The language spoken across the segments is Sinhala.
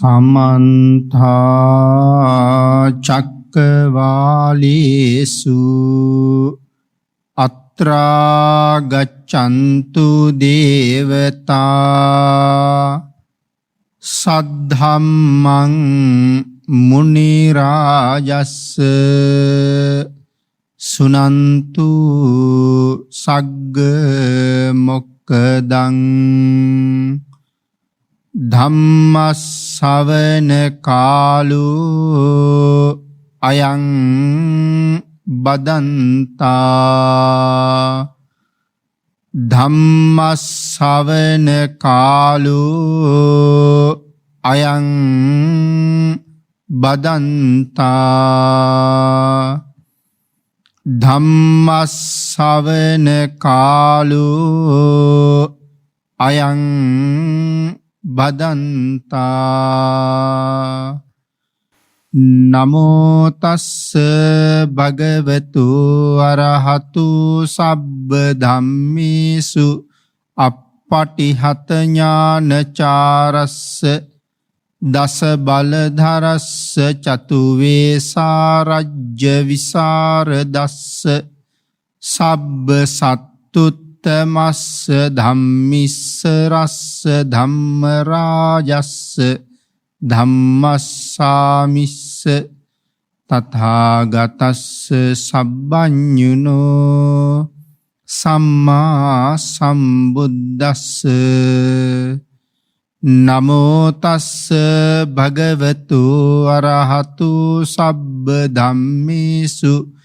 සමන්තා චක්කවාලේසු අත්‍රා ගච්ඡන්තු දේවතා සද්ධම්මං මුනි රාජස්ස සුනන්තු සග්ග මොක්ඛදං ධම්මස්සවන කාලෝ අයං බදන්තා ධම්මස්සවන කාලෝ අයං බදන්තා ධම්මස්සවන කාලෝ අයං බදන්තා නමෝ තස්ස භගවතු අරහතු සබ්බ ධම්මේසු අප්පටිහත ඥානචාරස්ස දස බලධරස්ස චතු වේසාරජ්‍ය විසරදස්ස සබ්බ සත්තුත් තමස්ස ධම්මිස්ස රස්ස ධම්ම රාජස්ස ධම්මස්සාමිස්ස තථාගතස්ස සබ්බඤුනෝ සම්මා සම්බුද්දස්ස නමෝ තස්ස භගවතු අරහතු සබ්බ ධම්මේසු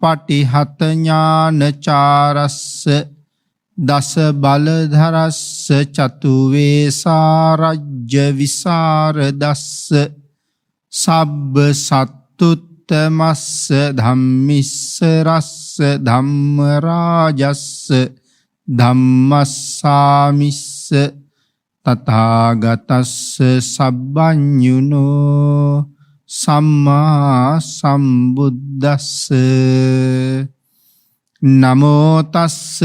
පටිහත ඥානචාරස්ස දස බලධරස්ස චතු වේසාරජ්‍ය විසරදස්ස සබ්බ සත්තුත්තමස්ස ධම්මිස්ස රස්ස ධම්ම රාජස්ස ධම්මස්සාමිස්ස තථාගතස්ස සබ්බඤුනෝ සම්මා සම්බුද්දස්ස නමෝ තස්ස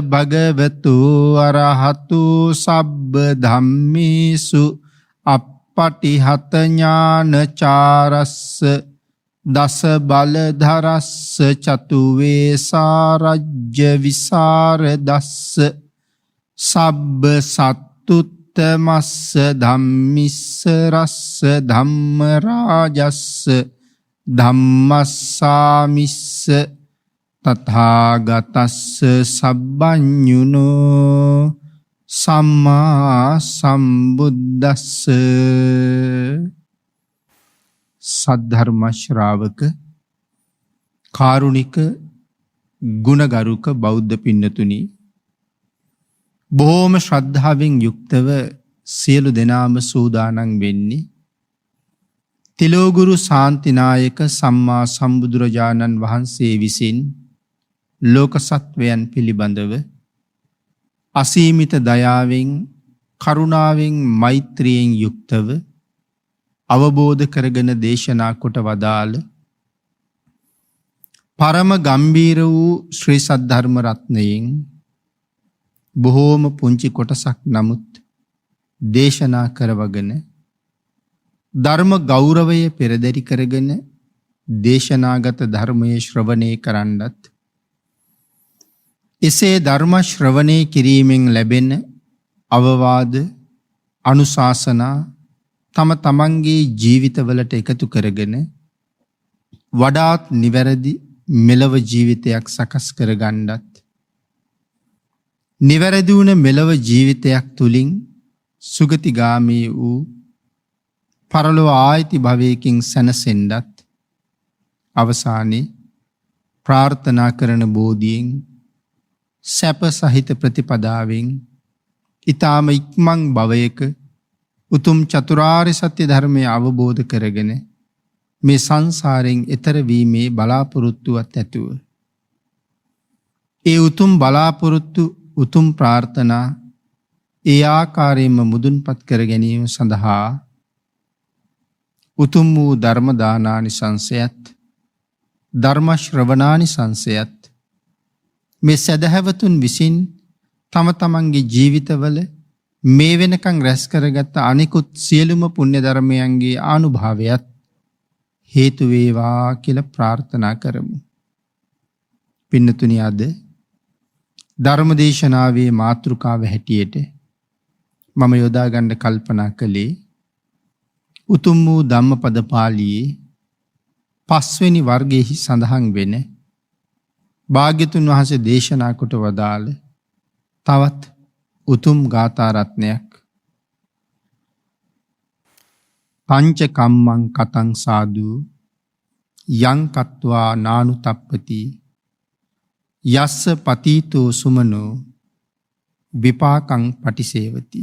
භගවතු අරහතු සබ්බ ධම්මේසු අප්පටිහත ඥානචාරස්ස දස බලධරස්ස චතු වේසාරජ්‍ය විසරදස්ස සබ්බ සත්තුත් තමස්ස ධම්මිස්ස රස්ස ධම්ම රාජස්ස ධම්මස්සාමිස්ස තථාගතස්ස සබ්බඤුනෝ සම්මා සම්බුද්දස්ස සද්ධර්ම ශ්‍රාවක කාරුණික ගුණගරුක බෞද්ධ පින්නතුනි, බොහෝම ශ්‍රද්ධාවෙන් යුක්තව සියලු දෙනාම සූදානම් වෙන්නේ තිලෝගුරු ශාන්තිනායක සම්මා සම්බුදුරජාණන් වහන්සේ විසින් ලෝක සත්වයන් පිළිබඳව අසීමිත දයාවෙන් කරුණාවෙන් මෛත්‍රියෙන් යුක්තව අවබෝධ කරගෙන දේශනා කොට වදාළ පරම ගම්බීර වූ ශ්‍රී සද්ධර්ම රත්නයෙන් බොහෝම පුංචි කොටසක් නමුත් දේශනා කරවගෙන ධර්ම ගෞරවය පෙරදරි කරගෙන දේශනාගත ධර්මයේ ශ්‍රවණය කරන්නත් එසේ ධර්ම ශ්‍රවණය කිරීමෙන් ලැබෙන අවවාද අනුශාසනා තම තමන්ගේ ජීවිතවලට එකතු කරගෙන වඩාත් නිවැරදි මෙලව ජීවිතයක් සකස් කරගන්නත් නිවැරදි වුණ මෙලව ජීවිතයක් තුලින් සුගතිගාමී වූ පරලොව ආයිති භවයකින් සැනසෙන්නත් අවසානයේ ප්‍රාර්ථනා කරන බෝධියෙන් සැප සහිත ප්‍රතිපදාවෙන් ඊ타ම ඉක්මන් භවයක උතුම් චතුරාර්ය සත්‍ය ධර්මය අවබෝධ කරගෙන මේ සංසාරයෙන් එතර වීමේ බලාපොරොත්තුවත් ඇතුව ඒ උතුම් බලාපොරොත්තු උතුම් ප්‍රාර්ථනා ඒ ආකාරයෙන්ම මුදුන්පත් කර ගැනීම සඳහා උතුම් වූ ධර්ම දානානිසංසයත් ධර්ම ශ්‍රවණානිසංසයත් මේ සදහැවතුන් විසින් තම තමන්ගේ ජීවිතවල මේ වෙනකං රැස් කරගත්ත අනිකුත් සියලුම පුණ්‍ය ධර්මයන්ගේ ආනුභාවයත් හේතු වේවා කියලා ප්‍රාර්ථනා කරමු. පින්නතුනි, අද ධර්ම දේශනාවේ මාතෘකාව හැටියට මම යොදා ගන්න කල්පනා කළේ උතුම් වූ ධම්මපද පාළියේ 5 වෙනි වර්ගයේ සඳහන් වෙන භාග්‍යතුන් වහන්සේ දේශනා කොට වදාළ තවත් උතුම් ගාථා රත්නයක්. පංච කම්මං කතං සාදු යං කତ୍වා නානු තප්පති යස්ස පතීතෝ සුමනෝ විපාකං පටිසේවති.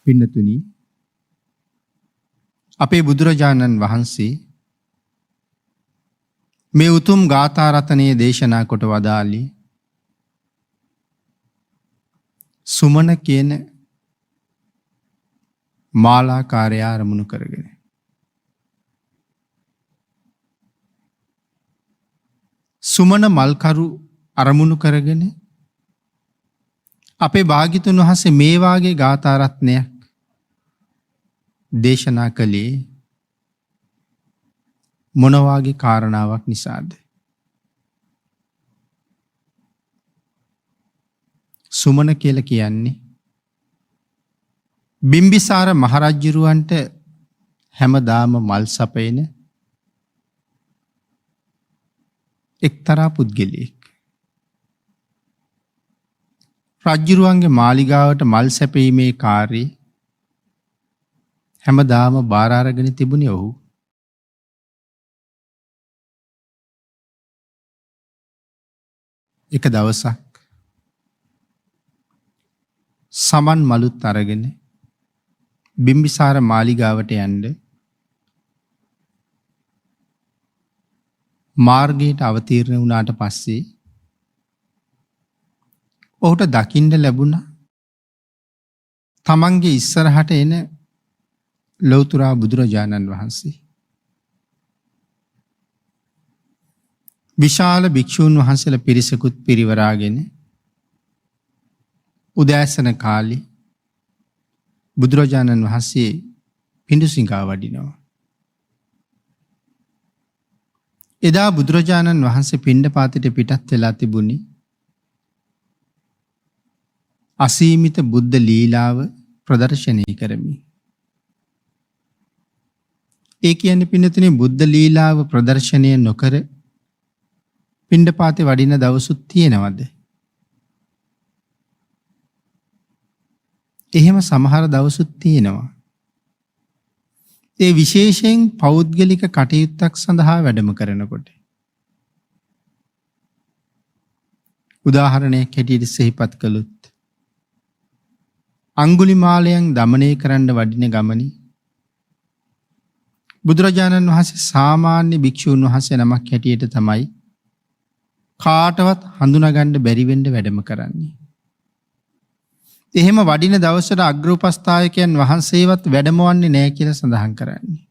පින්නතුනි, අපේ බුදුරජාණන් වහන්සේ මේ උතුම් ගාථා රත්නයේ දේශනා කොට වදාළේ සුමන කියන මාලාකාරය අරමුණු කරගෙන. සුමන මල්කරු අරමුණු කරගෙන අපේ භාග්‍යතුන් වහන්සේ මේ වාගේ ගාථා රත්නයක් දේශනා කළේ මොන වාගේ කාරණාවක් නිසාද? සුමන කියලා කියන්නේ බිම්බිසාර මහරජුරවන්ට හැමදාම මල් සපයන එක්තරා පුද්ගලයෙක්. රජුරුවන්ගේ මාලිගාවට මල් සැපීමේ කාර්යය හැමදාම බාර අරගෙන තිබුණේ ඔහු. එක දවසක් සමන් මලුත් අරගෙන බිම්බිසාර මාලිගාවට යන්න මාර්ගයට අවතීර්ණ වුණාට පස්සේ ඔහුට දකින්න ලැබුණා තමන්ගේ ඉස්සරහට එන ලෞතර බුදුරජාණන් වහන්සේ. විශාල භික්ෂූන් වහන්සේලා පිරිසකුත් පිරිවරාගෙන උදෑසන කාලේ බුදුරජාණන් වහන්සේ පිඬුසිඟා වඩිනවා. එදා බුදුරජාණන් වහන්සේ පිණ්ඩපාතයට පිටත් වෙලා තිබුණේ අසීමිත බුද්ධ ලීලාව ප්‍රදර්ශනය කරමි. ඒ කියන්නේ පින්නතුනේ බුද්ධ ලීලාව ප්‍රදර්ශනය නොකර පිණ්ඩපාතේ වඩින දවසුත් තියෙනවද? එහෙම සමහර දවසුත් තියෙනවා. ඒ විශේෂයෙන් පෞද්ගලික කටයුත්තක් සඳහා වැඩම කරනකොට. උදාහරණයක් හැටියට සිහිපත් කළොත් අංගුලිමාලයන් දමනය කරන්න වඩින ගමනේ බුදුරජාණන් වහන්සේ සාමාන්‍ය භික්ෂූන් වහන්සේ නමක් හැටියට තමයි කාටවත් හඳුනාගන්න බැරි වෙන්න වැඩම කරන්නේ. එහෙම වඩින දවසට අග්‍රෝපස්ථායකයන් වහන්සේවත් වැඩමවන්නේ නැහැ කියලා සඳහන් කරන්නේ.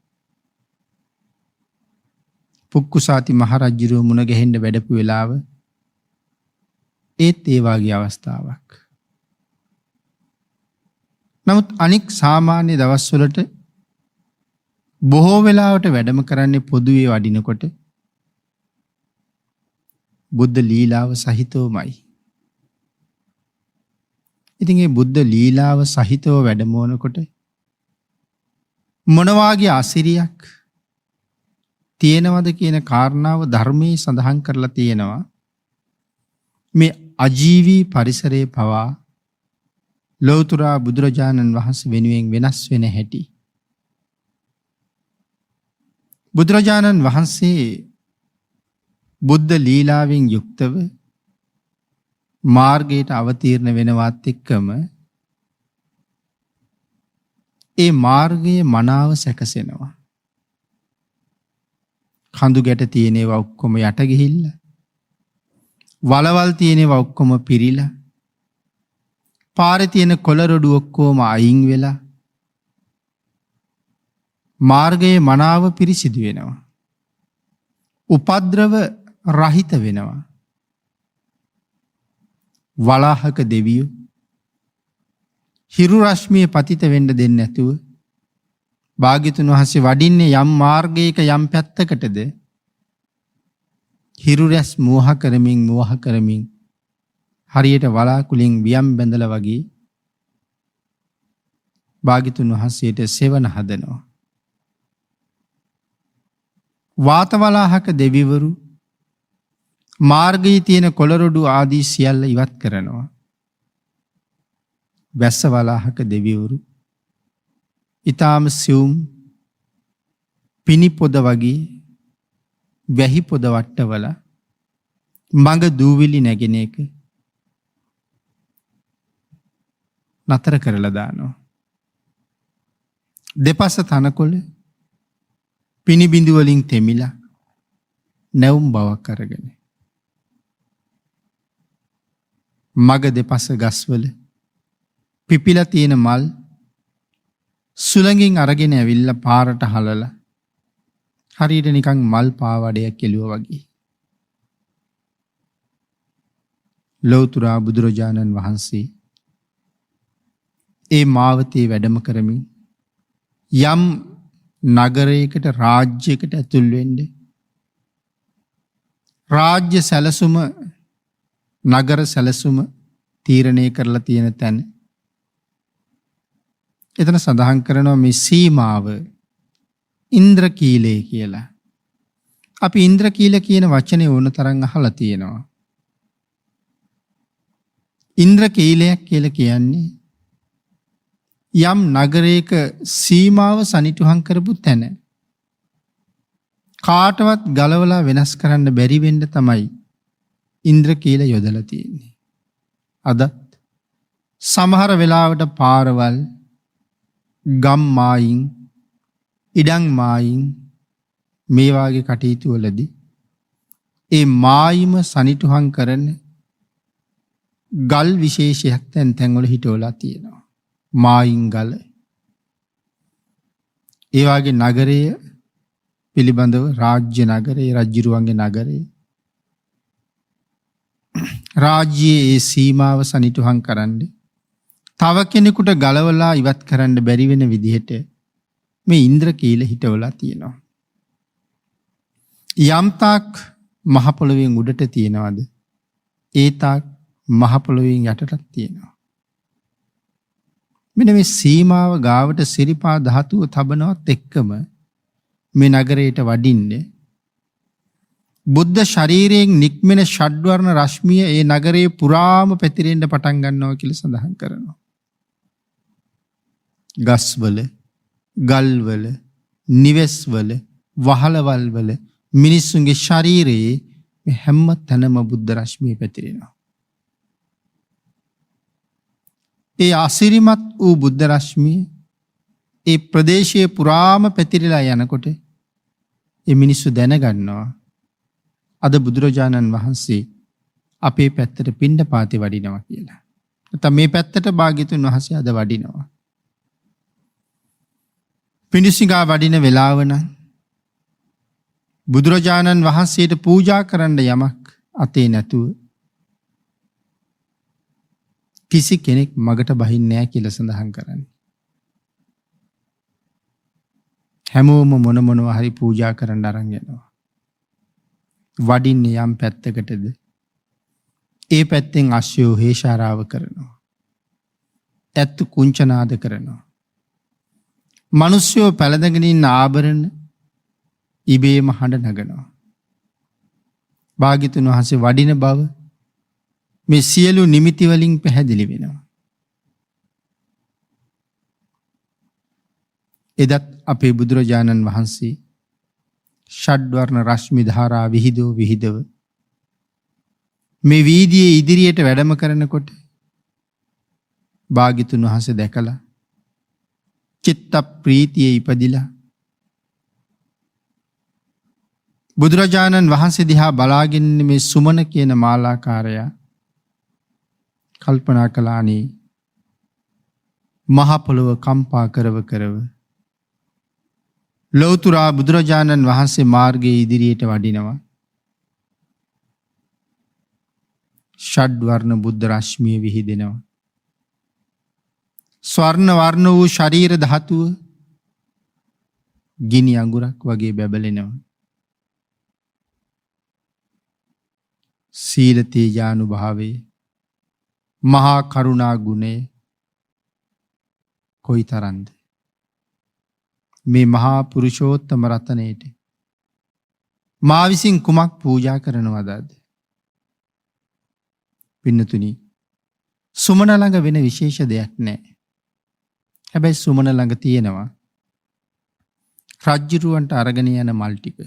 පුක්කුසාති මහරජුරුව මුණ ගැහෙන්න වැඩපු වෙලාව ඒත් ඒ වාගේ අවස්ථාවක්. නමුත් අනික් සාමාන්‍ය දවස්වලට බොහෝ වෙලාවට වැඩම කරන්නේ පොදුවේ වඩිනකොට බුද්ධ ලීලාව සහිතවමයි. ඉතින් ඒ බුද්ධ ලීලාව සහිතව වැඩමවනකොට මොන වාගේ අසිරියක් තියෙනවද කියන කාරණාව ධර්මයේ සඳහන් කරලා තියෙනවා. මේ අජීවී පරිසරයේ පවා ලෞතර බුදුරජාණන් වහන්සේ වෙනුවෙන් වෙනස් වෙන හැටි. බුදුරජාණන් වහන්සේ බුද්ධ ලීලාවෙන් යුක්තව මාර්ගයට අවතීර්ණ වෙනවත් එක්කම ඒ මාර්ගයේ මනාව සැකසෙනවා. කඳු ගැට තියෙනවා ඔක්කොම යට ගිහිල්ලා, වලවල් තියෙනවා ඔක්කොම පිරීලා, පාරේ තියෙන කොළ රොඩු ඔක්කොම අයින් වෙලා මාර්ගයේ මනාව පිරිසිදු වෙනවා. උපද්‍රව රහිත වෙනවා. වලාහක දෙවියෝ හිරු රශ්මිය පතිත වෙන්න දෙන්නේ නැතුව භාග්‍යතුන් වහන්සේ වඩින්නේ යම් මාර්ගයක යම් පැත්තකටද හිරු රැස් මෝහ කරමින් හරියට වලාකුලින් වියම් බැඳලා වගේ භාග්‍යතුන් වහන්සේට සෙවණ හදනවා. වාතවලාහක දෙවිවරු මාර්ගයේ තියෙන කොළරොඩු ආදී සියල්ල ඉවත් කරනවා. වැස්සවලාහක දෙවිවරු ඊටාම සියුම් පිනි පොද වගේ වැහි පොද වට්ටවල මඟ දූවිලි නැගෙන එක නතර කරලා දානවා. දෙපස තනකොළ පිනි බිඳු වලින් තෙමිලා නැවුම් බවක් අරගෙන මග දෙපස ගස්වල පිපිලා තියෙන මල් සුළඟින් අරගෙන ඇවිල්ලා පාරට හලලා හරියට නිකන් මල් පාවඩයක් කෙළුවා වගේ ලෞතුරා බුදුරජාණන් වහන්සේ ඒ මාවතේ වැඩම කරමින් යම් නගරයකට රාජ්‍යයකට ඇතුල් වෙන්න රාජ්‍ය සැලසුම නගර සැලසුම තීරණය කරලා තියෙන තැන එතන සඳහන් කරනවා මේ සීමාව ඉන්ද්‍රකීලය කියලා. අපි ඉන්ද්‍රකීල කියන වචනේ ඕන තරම් අහලා තියෙනවා. ඉන්ද්‍රකීලයක් කියලා කියන්නේ යම් නගරයක සීමාව සනිටුහන් කරපු තැන කාටවත් ගලවලා වෙනස් කරන්න බැරි වෙන්න තමයි ඉන්ද්‍රකීල යොදලා තියෙන්නේ. අදත් සමහර වෙලාවට පාරවල් ගම් මායින් ඉඩම් මායින් මේ වාගේ කටයුතු වලදී ඒ මායිම සනිටුහන් කරන ගල් විශේෂයක් තැන් වල හිටවලා තියෙනවා. මායින් ගල. ඒ වාගේ නගරය පිළිබඳව රාජ්‍ය නගරේ රජුරුවන්ගේ නගරේ රාජ්‍යයේ ඒ සීමාව සනිටුහන් කරන්න තව කෙනෙකුට ගලවලා ඉවත් කරන්න බැරි වෙන විදිහට මේ ඉන්ද්‍රකීල හිටවලා තියෙනවා. යම් තාක් මහ පොළොවෙන් උඩට තියෙනවද ඒ තාක් මහ පොළොවෙන් යටටත් තියෙනවා. මෙන්න මේ සීමාව ගාවට සිරිපා ධාතුව තබනවත් එක්කම මේ නගරයට වඩින්නේ බුද්ධ ශරීරයෙන් නික්මෙන ෂඩ්වර්ණ රශ්මිය ඒ නගරයේ පුරාම පැතිරෙන්න පටන් ගන්නවා කියලා සඳහන් කරනවා. ගස්වල, ගල්වල, නිවෙස්වල, වහලවල් වල මිනිස්සුන්ගේ ශරීරයේ මේ හැම තැනම බුද්ධ රශ්මිය පැතිරෙනවා. ඒ අසිරිමත් වූ බුද්ධ රශ්මිය ඒ ප්‍රදේශයේ පුරාම පැතිරිලා යනකොට ඒ මිනිස්සු දැනගන්නවා අද බුදුරජාණන් වහන්සේ අපේ පැත්තට පිණ්ඩපාතේ වඩිනවා කියලා. නැත්නම් මේ පැත්තට භාග්‍යතුන් වහන්සේ අද වඩිනවා. පිඬුසිඟා වඩින වෙලාව නම් බුදුරජාණන් වහන්සේට පූජා කරන්න යමක් අතේ නැතුව කිසි කෙනෙක් මගට බහින්නේ නැහැ කියලා සඳහන් කරන්නේ. හැමෝම මොනවා හරි පූජා කරන්න අරන් යනවා. වඩින්නේ යම් පැත්තකටද ඒ පැත්තෙන් අශ්වයෝ හේෂාරාව කරනවා. ඇත්තු කුංචනාද කරනවා. මිනිස්සුયો පැලඳගෙන ඉන්න ආභරණ ඉබේම හඬ නගනවා. භාග්‍යතුන් වහන්සේ වඩින බව මේ සියලු නිමිති වලින් පැහැදිලි වෙනවා. එදත් අපේ බුදුරජාණන් වහන්සේ ෂඩ්වර්ණ රශ්මි ධාරා විහිදව මේ වීදියේ ඉදිරියට වැඩම කරනකොට භාග්‍යතුන් වහන්සේ දැකලා චිත්ත ප්‍රීතියේ ඉපදිලා බුදුරජාණන් වහන්සේ දිහා බලාගෙන මේ සුමන කියන මාලාකාරයා කල්පනා කළානේ මහ පොළොව කම්පා කරව ලෞතුරා බුදුරජාණන් වහන්සේ මාර්ගයේ ඉදිරියට වඩිනවා. ෂඩ්වර්ණ බුද්ධ රශ්මිය විහිදෙනවා. ස්වර්ණ වර්ණ වූ ශරීර ධාතුව ගිනි අඟුරක් වගේ බැබලෙනවා. සීල තේජානුභාවය මහා කරුණා ගුණය කොයි තරම්ද? මේ මහා පුරුෂෝත්තම රතනයට මා විසින් කුමක් පූජා කරනවද? පින්නතුනි, සුමන ළඟ වෙන විශේෂ දෙයක් නැහැ. හැබැයි සුමන ළඟ තියෙනවා රජ්ජුරුවන්ට අරගෙන යන මල් ටික.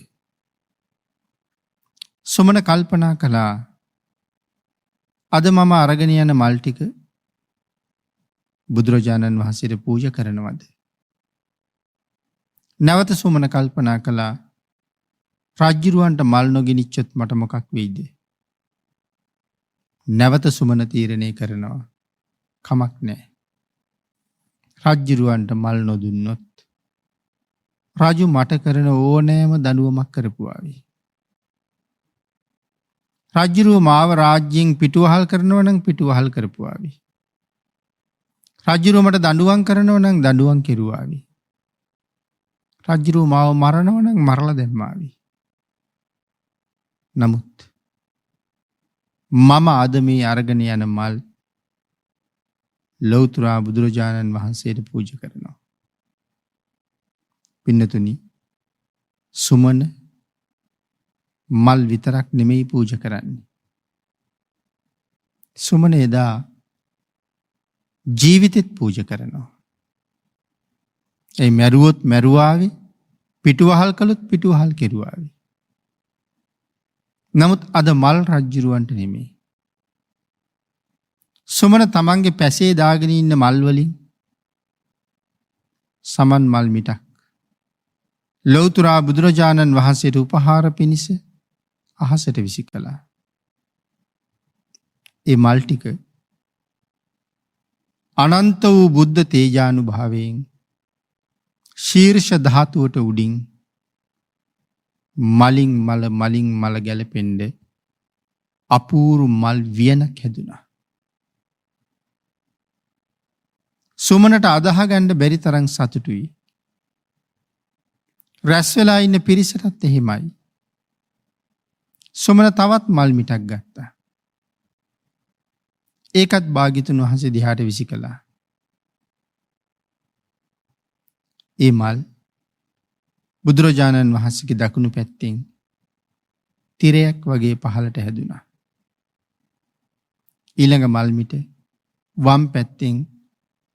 සුමන කල්පනා කළා, අද මම අරගෙන යන මල් ටික බුදුරජාණන් වහන්සේට පූජා කරනවද? නැවත සුමන කල්පනා කළා, රජ්ජුරුවන්ට මල් නොගිනිච්චොත් මට මොකක් වෙයිද? නැවත සුමන තීරණය කරනවා, කමක් නැහැ. රජ්ජුරුවන්ට මල් නොදුන්නොත් රජු මට කරන ඕනෑම දඬුවමක් කරපුවාවි. රජ්ජුරුව මාව රාජ්‍යයෙන් පිටුවහල් කරනවා නම් පිටුවහල් කරපුවාවි. රජ්ජුරුව මට දඬුවම් කරනවා නම් දඬුවම් කෙරුවාවි. රජ්ජුරුව මාව මරනවා නම් මරලා දැම්මාවි. නමුත් මම අද මේ අරගෙන යන මල් ලෞතර බුදුරජාණන් වහන්සේට පූජා කරනවා. පින්නතුනි, සුමන මල් විතරක් නෙමෙයි පූජා කරන්නේ. සුමන එදා ජීවිතෙත් පූජා කරනවා. ඒ මැරුවොත් මැරුවාවි, පිටුවහල් කළොත් පිටුවහල් කෙරුවාවි. නමුත් අද මල් රජ්ජුරුවන්ට නෙමෙයි. සුමන තමන්ගේ පැසේ දාගෙන ඉන්න මල් වලින් සමන් මල් මිටක් ලෞතර බුදුරජාණන් වහන්සේට උපහාර පිණිස අහසට විසි කළා. ඒ මල් ටික අනන්ත වූ බුද්ධ තේජානුභාවයෙන් ශීර්ෂ ධාතුවට උඩින් මලින් මල ගැලපෙන්ඩ අපූරු මල් වියනක් හැදුනා. සුමනට අදහගන්න බැරි තරම් සතුටුයි. රැස් වෙලා ඉන්න පිරිසටත් එහෙමයි. සුමන තවත් මල් මිටක් ගත්තා. ඒකත් භාග්‍යවතුන් වහන්සේ දිහාට විසි කළා. ඒ මල් බුදුරජාණන් වහන්සේගේ දකුණු පැත්තෙන් තිරයක් වගේ පහළට හැදුනා. ඊළඟ මල් මිට වම් පැත්තෙන්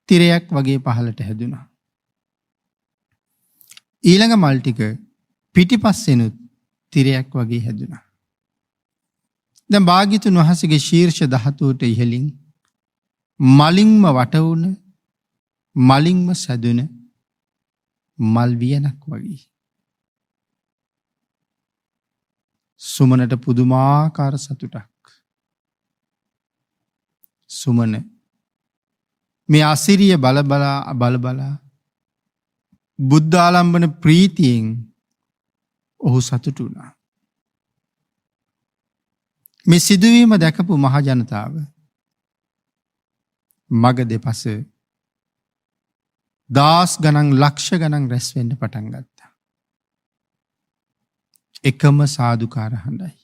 තිරයක් වගේ පහළට හැදුනා. ඊළඟ මල් ටික පිටිපස්සෙනුත් තිරයක් වගේ හැදුනා. දැන් භාග්‍යවතුන් වහන්සේගේ ශීර්ෂ ධාතුවට ඉහළින් මලින්ම වට වුණ, මලින්ම සැදුන මල් වියනක් වගේ. සුමනට පුදුමාකාර සතුටක්. සුමන මේ අසිරිය බලබලා බුද්ධ ආලම්බන ප්‍රීතියෙන් ඔහු සතුටු වුණා. මේ සිදුවීම දැකපු මහ ජනතාව මග දෙපස දාස් ගණන්, ලක්ෂ ගණන් රැස් වෙන්න පටන් ගත්තා. එකම සාදුකාර හඬයි.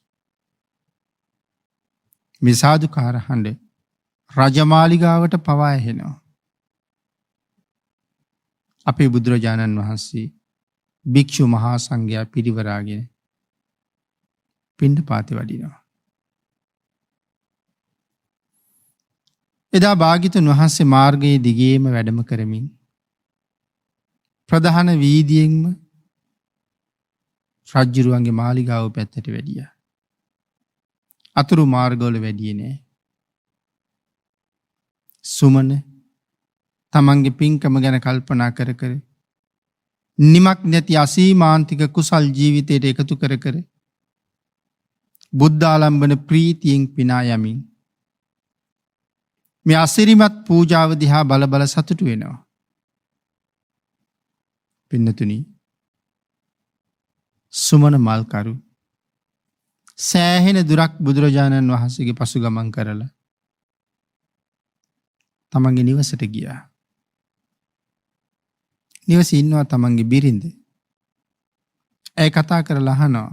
මේ සාදුකාර හඬ රජමාලිගාවට පවා ඇහෙනවා. අපේ බුදුරජාණන් වහන්සේ භික්ෂු මහා සංඝයා පිරිවරාගෙන පිණ්ඩපාතේ වඩිනවා. එදා භාග්‍යවතුන් වහන්සේ මාර්ගයේ දිගේම වැඩම කරමින් ප්‍රධාන වීදියෙන්ම රජ්ජුරුවන්ගේ මාලිගාව පැත්තට වැඩියා. අතුරු මාර්ගවල වැඩියේ නෑ. සුමන තමන්ගේ පින්කම ගැන කල්පනා කර නිමක් නැති අසීමාන්තික කුසල් ජීවිතයට එකතු කර බුද්ධ ආලම්බන ප්‍රීතියෙන් පිනා යමින් මේ අසිරිමත් පූජාව දිහා බල සතුටු වෙනවා. පින්නතුනි, සුමන මල්කරු සෑහෙන දුරක් බුදුරජාණන් වහන්සේගේ පසු ගමන් කරලා තමන්ගේ නිවසට ගියා. නිවසේ ඉන්නවා තමන්ගේ බිරිඳ. ඇය කතා කරලා අහනවා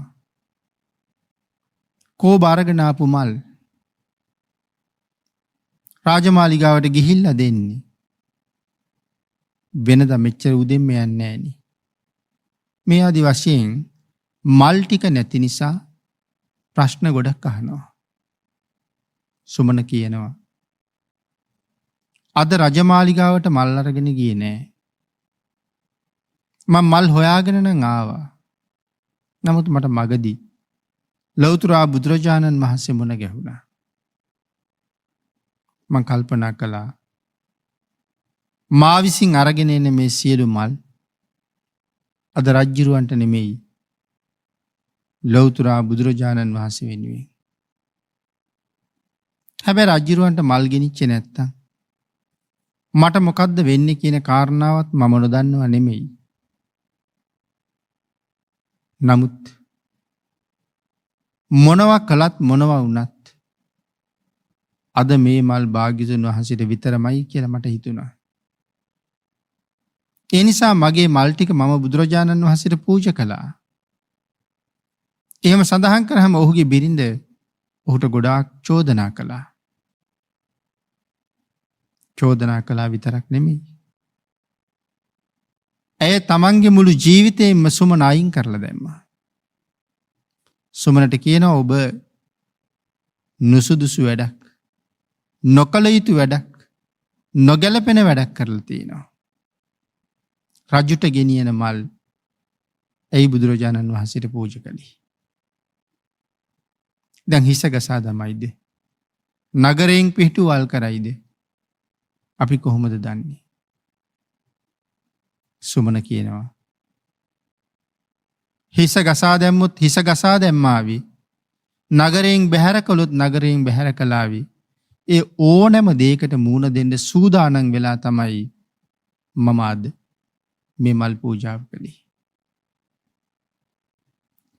කෝ බාරගෙන ආපු මල් රාජමාලිගාවට ගිහිල්ලා දෙන්නේ. වෙනද මෙච්චර උදෙන්ම යන්නේ නෑනේ. මේ ආදි වශයෙන් මල් ටික නැති නිසා ප්‍රශ්න ගොඩක් අහනවා. සුමන කියනවා අද රජමාලිගාවට මල් අරගෙන ගියේ නෑ. මම මල් හොයාගෙන නම් ආවා. නමුත් මට මගදී ලෞතර බුදුරජාණන් වහන්සේ මුණ ගැහුණා. මං කල්පනා කළා මා විසින් අරගෙන එන මේ සියලු මල් අද රජ්ජුරුවන්ට නෙමෙයි ලෞතර බුදුරජාණන් වහන්සේ වෙනුවෙන්. හැබැයි රජ්ජුරුවන්ට මල් ගෙනිච්චේ නැත්තම් මට මොකද්ද වෙන්නේ කියන කාරණාවත් මම නොදන්නව නෙමෙයි. නමුත් මොනවා කළත් මොනවා වුණත් අද මේ මල් භාග්‍යවතුන් වහන්සේට විතරමයි කියලා මට හිතුණා. ඒ නිසා මගේ මල් ටික මම බුදුරජාණන් වහන්සේට පූජා කළා. එහෙම සඳහන් කරාම ඔහුගේ බිරිඳ ඔහුට ගොඩාක් චෝදනා කළා. චෝදනා කළා විතරක් නෙමෙයි. ඇය තමන්ගේ මුළු ජීවිතේම සුමන අයින් කරලා දැම්මා. සුමනට කියනවා ඔබ නුසුදුසු වැඩක්, නොකළ යුතු වැඩක්, නොගැලපෙන වැඩක් කරලා තියෙනවා. රජුට ගෙනියන මල් ඇයි බුදුරජාණන් වහන්සේට පූජා කළේ? දැන් හිස ගසා දමයිද? නගරයෙන් පිටුවල් කරයිද? අපි කොහොමද දන්නේ? සුමන කියනවා හිස ගසා දැම්මොත් හිස ගසා දැම්මාවි. නගරයෙන් බැහැර කළොත් නගරයෙන් බැහැර කළාවි. ඒ ඕනෑම දෙයකට මූණ දෙන්න සූදානම් වෙලා තමයි මම අද මේ මල් පූජාව කළේ.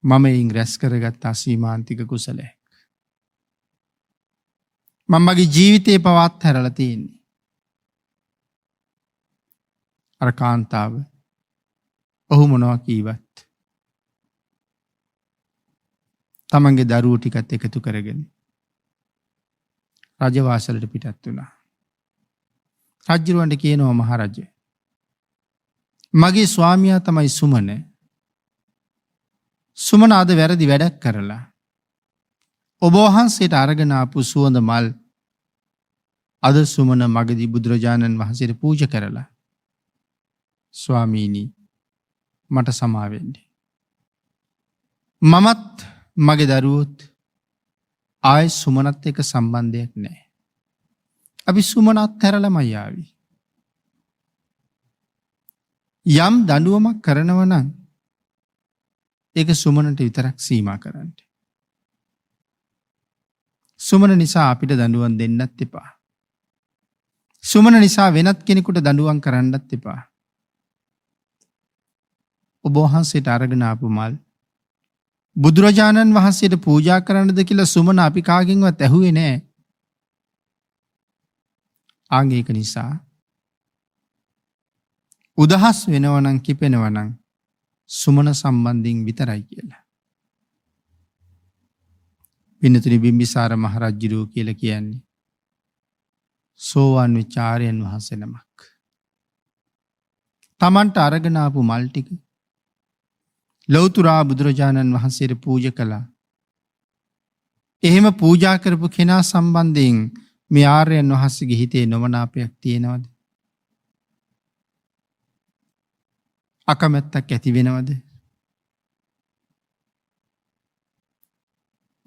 මම එයින් රැස් කරගත් අසීමාන්තික කුසලයක්. මම මගේ ජීවිතේ පවත් හැරලා තියෙන්නේ. අර කාන්තාව ඔහු මොනවා කීවත් තමන්ගේ දරුවෝ ටිකත් එකතු කරගෙන රජවාසලට පිටත් වුණා. රජුරවන්ට කියනවා මහරජ මගේ ස්වාමියා තමයි සුමන. සුමන අද වැරදි වැඩක් කරලා ඔබ වහන්සේට අරගෙන ආපු සුවඳ මල් අද සුමන මගදී බුදුරජාණන් වහන්සේට පූජා කරලා ස්වාමීනි මට සමා වෙන්න. මමත් මගේ දරුවොත් ආයෙ සුමනත් එක්ක සම්බන්ධයක් නැහැ. අපි සුමනත් හැරලමයි ආවි. යම් දඬුවමක් කරනව නම් ඒක සුමනට විතරක් සීමා කරන්න. සුමන නිසා අපිට දඬුවම් දෙන්නත් එපා. සුමන නිසා වෙනත් කෙනෙකුට දඬුවම් කරන්නත් එපා. ඔබ වහන්සේට අරගෙන ආපු මල් බුදුරජාණන් වහන්සේට පූජා කරන්නද කියලා සුමන අපි කාගෙන්වත් ඇහුවේ නෑ. ආන් ඒක නිසා උදහස් වෙනවනම් කිපෙනවනම් සුමන සම්බන්ධයෙන් විතරයි කියලා. පින්නතුනි බිම්බිසාර මහරජුරෝ කියලා කියන්නේ සෝවාන් වෙච්ච ආර්යයන් වහන්සේ නමක්. තමන්ට අරගෙන ආපු මල් ටික ලෞතර බුදුරජාණන් වහන්සේට පූජා කළා. එහෙම පූජා කරපු කෙනා සම්බන්ධයෙන් මේ ආර්යයන් වහන්සේගේ හිතේ නොමනාපයක් තියෙනවද? අකමැත්තක් ඇති වෙනවද?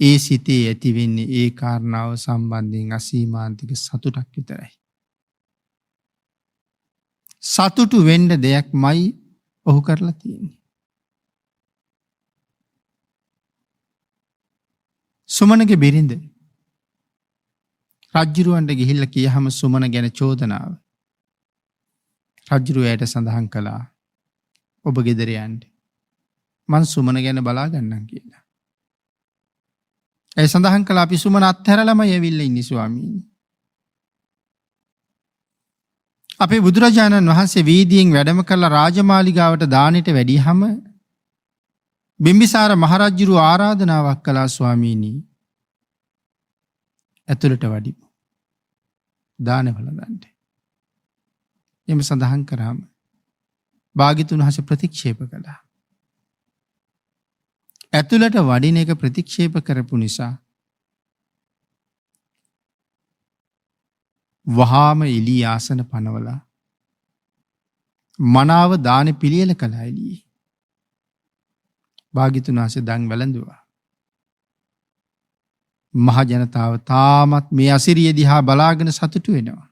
ඒ සිතේ ඇති වෙන්නේ ඒ කාරණාව සම්බන්ධයෙන් අසීමාන්තික සතුටක් විතරයි. සතුටු වෙන්න දෙයක්මයි ඔහු කරලා තියෙන්නේ. සුමනගේ බිරිඳ රජ්ජුරුවන්ට ගිහිල්ලා කියහම සුමන ගැන චෝදනාව. රජ්ජුරුව එයට සඳහන් කළා ඔබ ගෙදර යන්න. මං සුමන ගැන බලා ගන්නම් කියලා. ඒ සඳහන් කළා අපි සුමන අත්හැරලම ඇවිල්ලා ඉන්නේ ස්වාමීනි. අපේ බුදුරජාණන් වහන්සේ වීදියෙන් වැඩම කළ රාජමාලිගාවට දානෙට වැඩියහම බිම්බිසාර මහරජුරු ආරාධනාවක් කළා ස්වාමීනි ඇතුළට වඩිමු දාන වළඳන්න. එම සඳහන් කරාම භාග්‍යවතුන් වහන්සේ ප්‍රතික්ෂේප කළා. ඇතුළට වඩින එක ප්‍රතික්ෂේප කරපු නිසා වහාම එළී ආසන පනවලා මනාව දාන පිළියෙල කළා එළියේ. භාග්‍යවතුන් වහන්සේ දන් වැළඳුවා. මහ ජනතාව තාමත් මේ අසිරිය දිහා බලාගෙන සතුටු වෙනවා.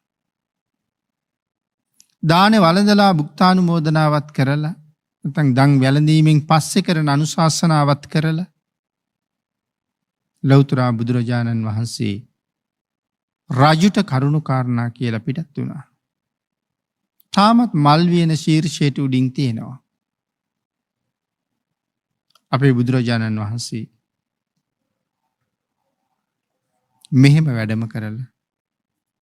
දාන වළඳලා භුක්තානුමෝදනාවත් කරලා නැත්නම් දන් වැළඳීමෙන් පස්සේ කරන අනුශාසනාවත් කරලා ලෞතර බුදුරජාණන් වහන්සේ රජුට කරුණු කාරණා කියලා පිටත් වුණා. තාමත් මල් වියන ශීර්ෂයට උඩින් තියෙනවා. අපේ බුදුරජාණන් වහන්සේ මෙහෙම වැඩම කරලා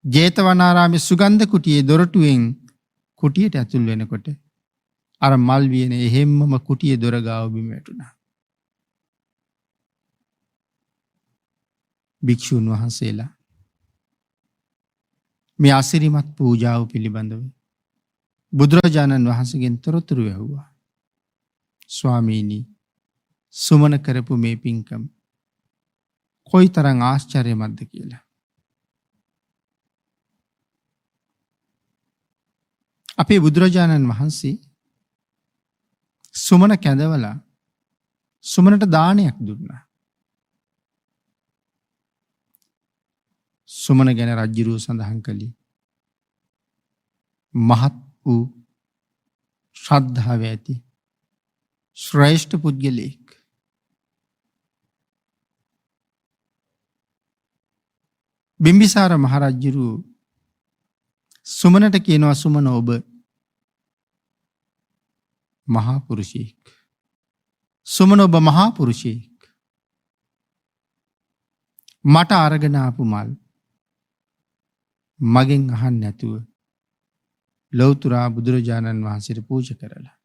ජේතවනාරාමේ සුගන්ධ කුටියේ දොරටුවෙන් කුටියට ඇතුල් වෙනකොට අර මල් වියන එහෙම්මම කුටියේ දොර ගාව බිම වැටුණා. භික්ෂුන් වහන්සේලා මේ අසිරිමත් පූජාව පිළිබඳව බුදුරජාණන් වහන්සේගෙන් තොරතුරු ඇහුවා. ස්වාමීනි සුමන කරපු මේ පින්කම කොයිතරම් ආශ්චර්යමත්ද කියලා. අපේ බුදුරජාණන් වහන්සේ සුමන කැඳවලා සුමනට දානයක් දුන්නා. සුමන ගැන රජ්ජුරුව සඳහන් කළේ මහත් වූ ශ්‍රද්ධාව ඇති ශ්‍රේෂ්ඨ පුද්ගලයෙක්. බිම්බිසාර මහරජ්ජුරුව සුමනට කියනවා සුමන ඔබ මහා පුරුෂයෙක්. සුමන ඔබ මහා පුරුෂයෙක්. මට අරගෙන ආපු මල් මගෙන් අහන්න නැතුව ලෞතර බුදුරජාණන් වහන්සේට පූජා කරලා.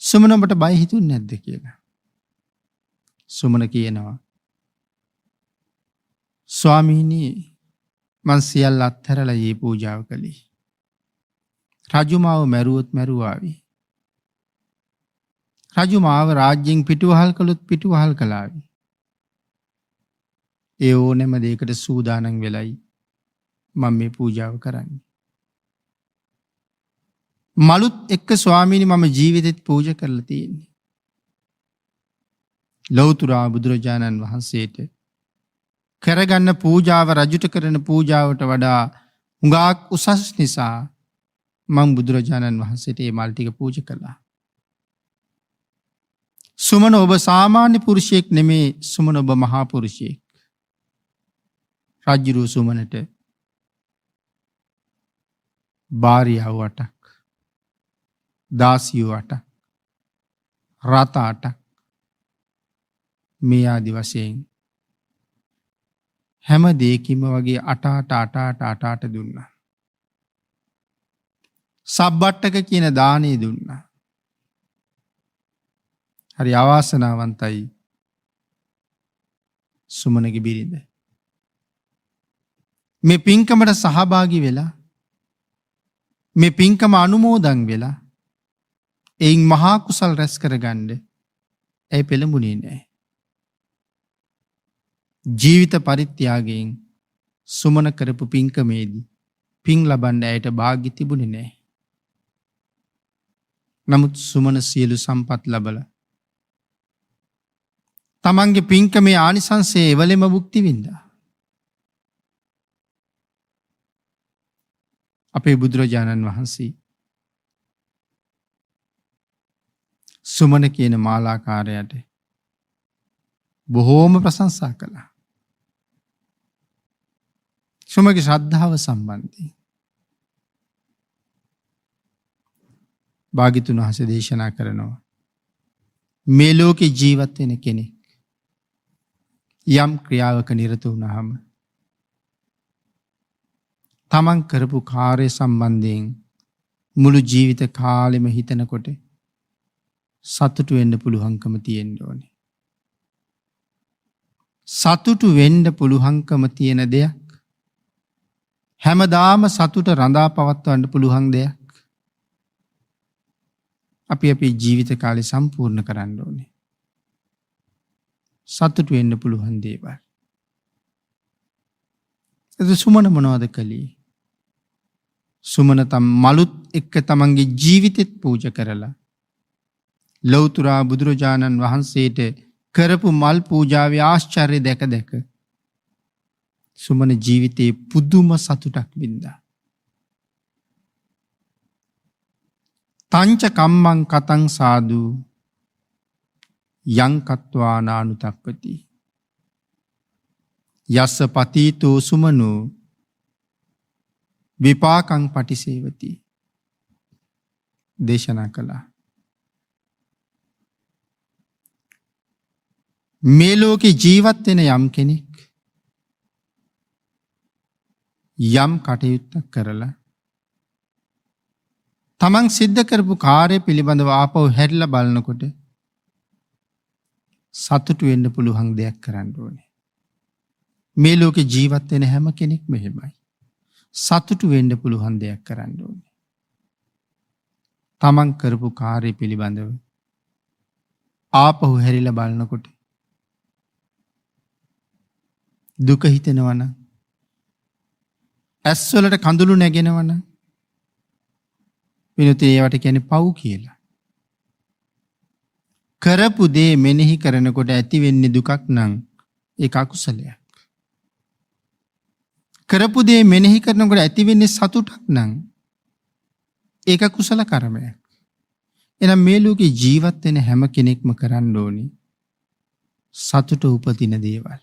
සුමන ඔබට බය හිතුන්නේ නැද්ද කියලා. සුමන කියනවා ස්වාමීනි මං සියල්ල අත්හැරලා මේ පූජාව කළේ. රජු මාව මැරුවොත් මැරුවාවි. රජු මාව රාජ්‍යයෙන් පිටුවහල් කළොත් පිටුවහල් කළාවි. ඒ ඕනෑම දෙයකට සූදානම් වෙලයි මම මේ පූජාව කරන්නේ. මලුත් එක්ක ස්වාමීනි මම ජීවිතෙත් පූජා කරලා තියෙන්නේ. ලෞතර බුදුරජාණන් වහන්සේට කරගන්න පූජාව රජුට කරන පූජාවට වඩා හුඟක් උසස් නිසා මම බුදුරජාණන් වහන්සේට මේ මල් ටික පූජා කළා. සුමන ඔබ සාමාන්‍ය පුරුෂයෙක් නෙමේ. සුමන ඔබ මහා පුරුෂයෙක්. රජ්ජුරුව සුමනට භාර්යාව 8ක්, දාසියෝ 8ක්, රත 8ක් මේ ආදි වශයෙන් හැම දෙයකින්ම වගේ 8 දුන්නා. සබ්බට්ටක කියන දානෙ දුන්නා. හරි අවාසනාවන්තයි සුමනගේ බිරිඳ. මේ පින්කමට සහභාගී වෙලා මේ පින්කම අනුමෝදන් වෙලා එයින් මහා කුසල් රැස් කරගන්න ඇයි පෙළඹුණේ නැහැ. ජීවිත පරිත්‍යාගයෙන් සුමන කරපු පින්කමේදී පින් ලබන්න ඇයට භාග්‍ය තිබුණේ නැහැ. නමුත් සුමන සියලු සම්පත් ලබලා තමන්ගේ පින්කමේ ආනිසංසයේ එවලෙම භුක්ති විඳා. අපේ බුදුරජාණන් වහන්සේ සුමන කියන මාලාකාරයට බොහෝම ප්‍රශංසා කළා. සුමගේ ශ්‍රද්ධාව සම්බන්ධයෙන් භාග්‍යවතුන් වහන්සේ දේශනා කරනවා මේ ලෝකේ ජීවත් වෙන කෙනෙක් යම් ක්‍රියාවක නිරත වුණාම තමන් කරපු කාර්ය සම්බන්ධයෙන් මුළු ජීවිත කාලෙම හිතනකොට සතුටු වෙන්න පුළුවන්කම තියෙන්න ඕනේ. සතුටු වෙන්න පුළුවන්කම තියෙන දෙයක් හැමදාම සතුට රඳා පවත්වන්න පුළුවන් දෙයක් අපි අපේ ජීවිත කාලේ සම්පූර්ණ කරන්න ඕනේ. සතුටු වෙන්න පුළුවන් දේවල්. එද සුමන මොනවද කළේ? සුමන තම මලුත් එක්ක තමන්ගේ ජීවිතෙත් පූජ කරලා ලෞතුරා බුදුරජාණන් වහන්සේට කරපු මල් පූජාවේ ආශ්චර්ය දැක දැක සුමන ජීවිතේ පුදුම සතුටක් වින්දා. තංච කම්මං කතං සාදු යං කତ୍වා නානුතප්පති යස්ස පතීතෝ සුමනෝ විපාකං පටිසේවති දේශනා කළා. මේ ලෝකේ ජීවත් වෙන යම් කෙනෙක් යම් කටයුත්තක් කරලා තමන් සිද්ධ කරපු කාර්ය පිළිබඳව ආපහු හැරිලා බලනකොට සතුටු වෙන්න පුළුවන් දෙයක් කරන්න ඕනේ. මේ ලෝකේ ජීවත් වෙන හැම කෙනෙක්ම එහෙමයි. සතුටු වෙන්න පුළුවන් දෙයක් කරන්න ඕනේ. තමන් කරපු කාර්ය පිළිබඳව ආපහු හැරිලා බලනකොට දුක හිතෙනවනම් ඇස්වලට කඳුළු නැගෙනවනම් විනුතේ ඒවට කියන්නේ පව් කියලා. කරපු දේ මෙනෙහි කරනකොට ඇති වෙන්නේ දුකක් නම් ඒක අකුසලයක්. කරපු දේ මෙනෙහි කරනකොට ඇති වෙන්නේ සතුටක් නම් ඒක කුසල කර්මයක්. එහෙනම් මේ ලෝකේ ජීවත් වෙන හැම කෙනෙක්ම කරන්න ඕනේ සතුට උපදින දේවල්.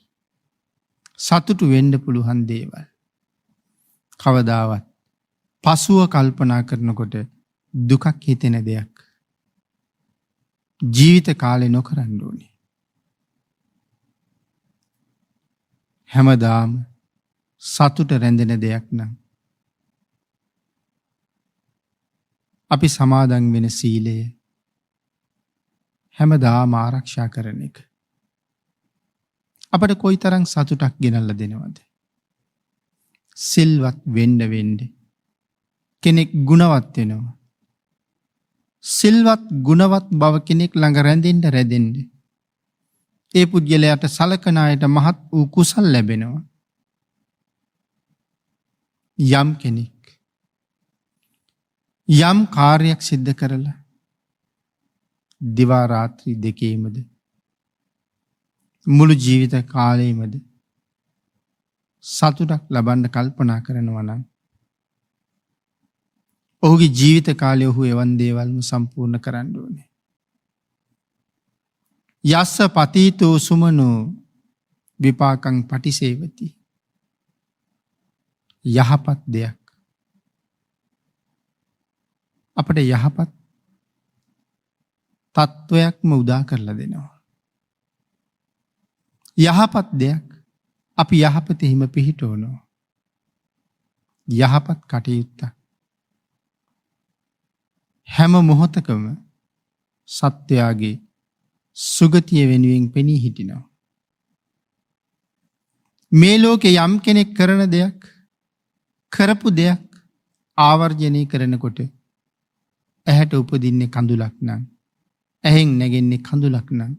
සතුටු වෙන්න පුළුවන් දේවල්. කවදාවත් පසුව කල්පනා කරනකොට දුකක් හිතෙන දෙයක් ජීවිත කාලේ නොකරන්න ඕනේ. හැමදාම සතුට රැඳෙන දෙයක් නම් අපි සමාදන් වෙන සීලය හැමදාම ආරක්ෂා කරන එක අපට කොයිතරම් සතුටක් ගෙනල්ලා දෙනවද? සිල්වත් වෙන්න වෙන්න කෙනෙක් ගුණවත් වෙනවා. සිල්වත් ගුණවත් බව කෙනෙක් ළඟ රැඳෙන්න රැඳෙන්න ඒ පුද්ගලයාට සලකන අයට මහත් වූ කුසල් ලැබෙනවා. යම් කෙනෙක් යම් කාර්යයක් සිද්ධ කරලා දිවා රාත්‍රී දෙකේමද මුළු ජීවිත කාලයේමද සතුටක් ලබන්න කල්පනා කරනවා නම් ඔහුගේ ජීවිත කාලය ඔහු එවන් දේවල්ම සම්පූර්ණ කරන්න ඕනේ. යස්ස පතීතෝ සුමනෝ විපාකං පටිසේවති යහපත් දෙයක් අපට යහපත් තත්වයක්ම උදා කරලා දෙනවා. යහපත් දෙයක් අපි යහපතෙහිම පිහිටවනවා. යහපත් කටයුත්තක් හැම මොහොතකම සත්වයාගේ සුගතිය වෙනුවෙන් පෙනී හිටිනවා. මේ ලෝකේ යම් කෙනෙක් කරන දෙයක් කරපු දෙයක් ආවර්ජනය කරනකොට ඇහැට උපදින්නේ කඳුලක් නම් ඇහෙන් නැගෙන්නේ කඳුලක් නම්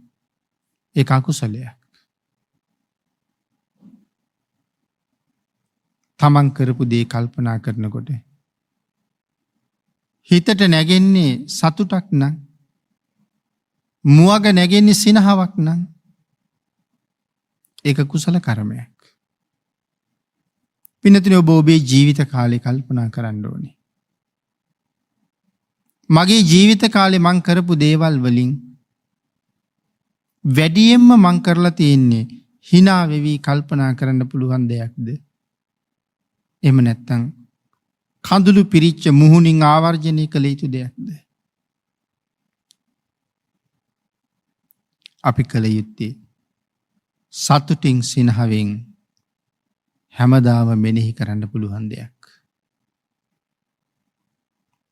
ඒක අකුසලයක්. තමන් කරපු දේ කල්පනා කරනකොට හිතට නැගෙන්නේ සතුටක් නම් මුවග නැගෙන්නේ සිනහවක් නම් ඒක කුසල කර්මයක්. පින්නතුනි ඔබ ඔබේ ජීවිත කාලේ කල්පනා කරන්න ඕනේ. මගේ ජීවිත කාලේ මං කරපු දේවල් වලින් වැඩියෙන්ම මං කරලා තියෙන්නේ hina වෙවි කල්පනා කරන්න පුළුවන් දෙයක්ද? එහෙම නැත්නම් කඳුළු පිරිච්ච මුහුණින් ආවර්ජනය කළ යුතු දෙයක්ද? අපි කළ යුත්තේ සතුටින් සිනහවෙන් හැමදාම මෙනෙහි කරන්න පුළුවන් දෙයක්.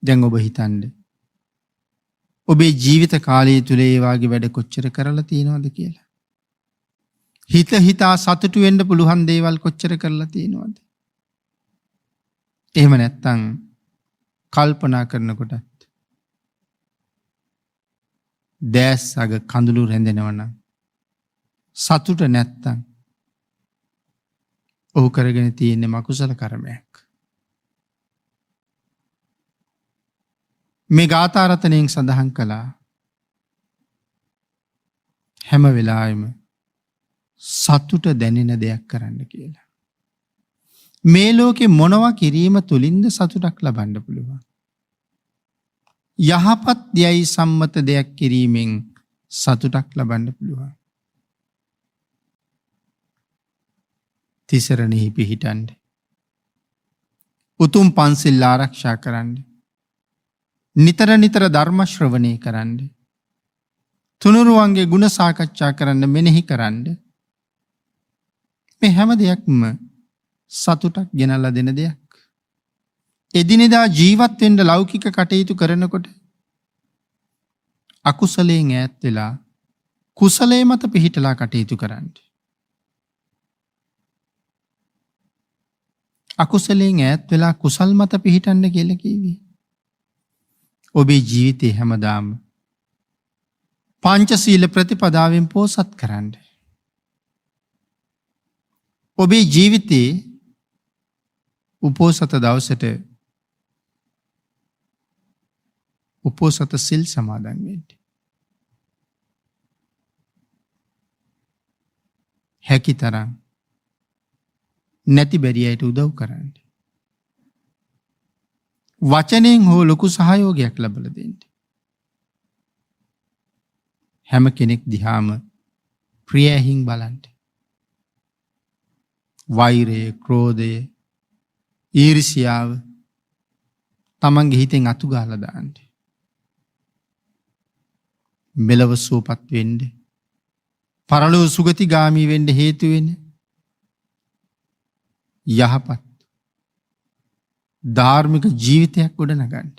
දැන් ඔබ හිතන්න. ඔබේ ජීවිත කාලය තුළ ඒ වගේ වැඩ කොච්චර කරලා තියෙනවද කියලා. හිත හිතා සතුටු වෙන්න පුළුවන් දේවල් කොච්චර කරලා තියෙනවද? එහෙම නැත්තම් කල්පනා කරනකොටත් දැස් අග කඳුළු රැඳෙනවනම් සතුට නැත්තම් ඔහු කරගෙන තියෙන්නේ මකුසල කර්මයක්. මේ ගාථා රතනයෙන් සඳහන් කළා හැම වෙලාවෙම සතුට දැනෙන දෙයක් කරන්න කියලා. මේ ලෝකේ මොනවා කිරීම තුලින්ද සතුටක් ලබන්න පුළුවන්? යහපත් යයි සම්මත දෙයක් කිරීමෙන් සතුටක් ලබන්න පුළුවන්. තිසරණෙහි පිහිටන්න. උතුම් පන්සිල් ආරක්ෂා කරන්න. නිතර නිතර ධර්ම ශ්‍රවණය කරන්න. තුනුරුවන්ගේ ගුණ සාකච්ඡා කරන්න, මෙනෙහි කරන්න. මේ හැම දෙයක්ම සතුටක් ගෙනල්ලා දෙන දෙයක්. එදිනෙදා ජීවත් වෙන්න ලෞකික කටයුතු කරනකොට අකුසලයෙන් ඈත් වෙලා කුසලයේ මත පිහිටලා කටයුතු කරන්න. අකුසලයෙන් ඈත් වෙලා කුසල් මත පිහිටන්න කියලා කිව්වේ. ඔබේ ජීවිතේ හැමදාම පංචශීල ප්‍රතිපදාවෙන් පෝසත් කරන්න. ඔබේ ජීවිතේ උපෝසත දවසට උපෝසත සිල් සමාදන් වෙන්න. හැකි තරම් නැති බැරි අයට උදව් කරන්න. වචනයෙන් හෝ ලොකු සහයෝගයක් ලබලා දෙන්න. හැම කෙනෙක් දිහාම ප්‍රියහින් බලන්න. වෛරය, ක්‍රෝධය, ඊර්ෂ්‍යාව තමන්ගේ හිතෙන් අතු ගහලා දාන්න. මෙලව සුවපත් වෙන්න, පරලොව සුගතිගාමී වෙන්න හේතු වෙන යහපත් ධාර්මික ජීවිතයක් ගොඩනගන්න.